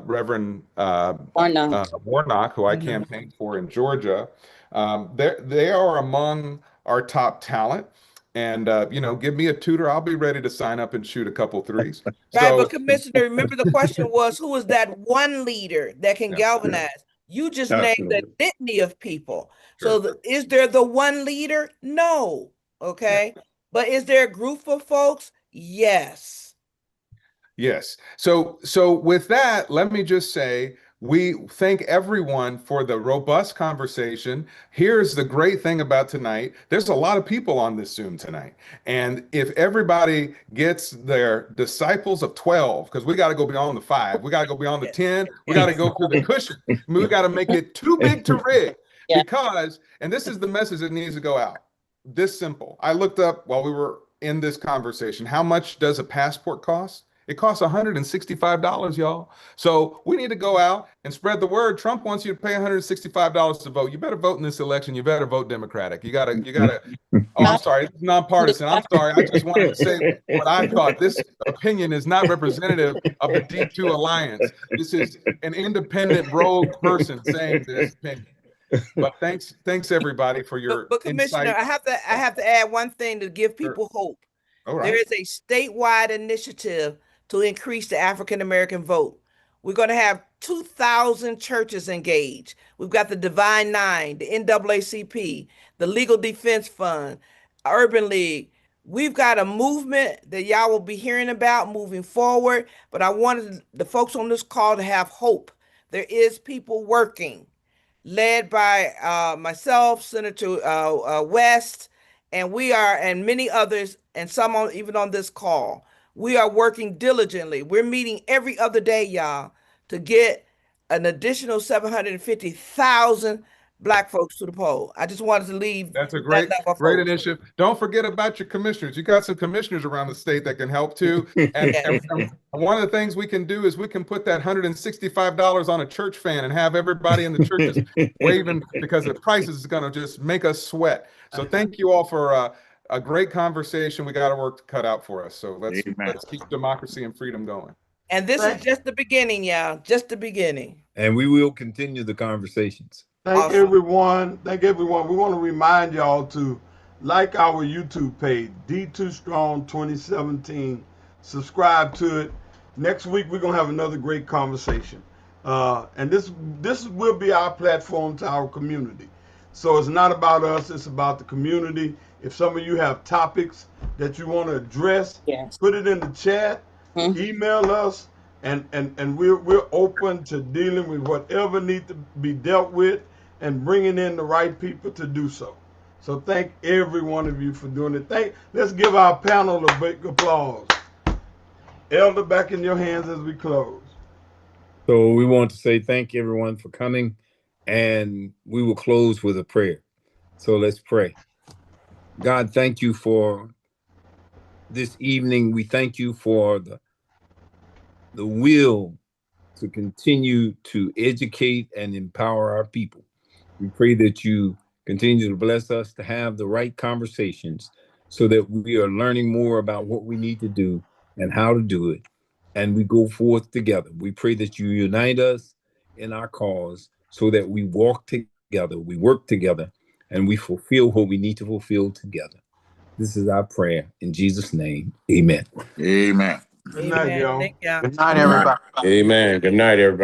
S4: Reverend Warnock, who I campaigned for in Georgia, they are among our top talent. And give me a tutor, I'll be ready to sign up and shoot a couple threes.
S3: Right,
S4: So,
S3: but Commissioner, remember the question was, who is that one leader that can galvanize? You just named a litany of people.
S4: Sure.
S3: So is there the one leader? No. Okay. But is there a group of folks? Yes.
S4: Yes. So with that, let me just say we thank everyone for the robust conversation. Here's the great thing about tonight. There's a lot of people on this Zoom tonight. And if everybody gets their disciples of 12, because we got to go beyond the 5, we got to go beyond the 10, we got to go through the cushion. We got to make it too big to rig. Because, and this is the message that needs to go out. This simple. I looked up while we were in this conversation, how much does a passport cost? It costs $165, y'all. So we need to go out and spread the word. Trump wants you to pay $165 to vote. You better vote in this election. You better vote Democratic. You gotta. Oh, I'm sorry. It's nonpartisan. I'm sorry. I just wanted to say what I thought. This opinion is not representative of the D2 Alliance. This is an independent rogue person saying this opinion. But thanks everybody for your
S3: But Commissioner,
S4: insight.
S3: I have to add one thing to give people hope.
S4: All
S3: There
S4: right.
S3: is a statewide initiative to increase the African American vote. We're going to have 2,000 churches engaged. We've got the Divine Nine, the NAACP, the Legal Defense Fund, Urban League. We've got a movement that y'all will be hearing about moving forward. But I wanted the folks on this call to have hope. There is people working, led by myself, Senator West, and and many others, and some even on this call. We are working diligently. We're meeting every other day, y'all, to get an additional 750,000 Black folks to the poll. I just wanted to leave
S4: That's a
S3: that
S4: great
S3: level of hope.
S4: initiative. Don't forget about your commissioners. You got some commissioners around the state that can help too. And,
S3: Yes.
S4: and one of the things we can do is we can put that $165 on a church fan and have everybody in the churches waving, because the prices is going to just make us sweat. So thank you all for a great conversation. We got our work cut out for us. So let's keep democracy and freedom going.
S3: And this is just the beginning, y'all. Just the beginning.
S2: And we will continue the conversations.
S8: Thank everyone. Thank everyone. We want to remind y'all to like our YouTube page, D2 Strong 2017. Subscribe to it. Next week we're gonna have another great conversation. And this will be our platform to our community. So it's not about us, it's about the community. If some of you have topics that you want to address, put it in the chat, email us, and we're open to dealing with whatever needs to be dealt with and bringing in the right people to do so. So thank every one of you for doing it. Let's give our panel a big applause. Elder, back in your hands as we close.
S2: So we want to say thank everyone for coming, and we will close with a prayer. So let's pray. God, thank you for this evening. We thank you for the will to continue to educate and empower our people. We pray that you continue to bless us to have the right conversations so that we are learning more about what we need to do and how to do it. And we go forth together. We pray that you unite us in our cause so that we walk together, we work together, and we fulfill what we need to fulfill together. This is our prayer in Jesus' name. Amen.
S12: Amen.
S8: Good night, y'all.
S3: Thank y'all.
S14: Good night, everybody.
S15: Amen. Good night, everybody.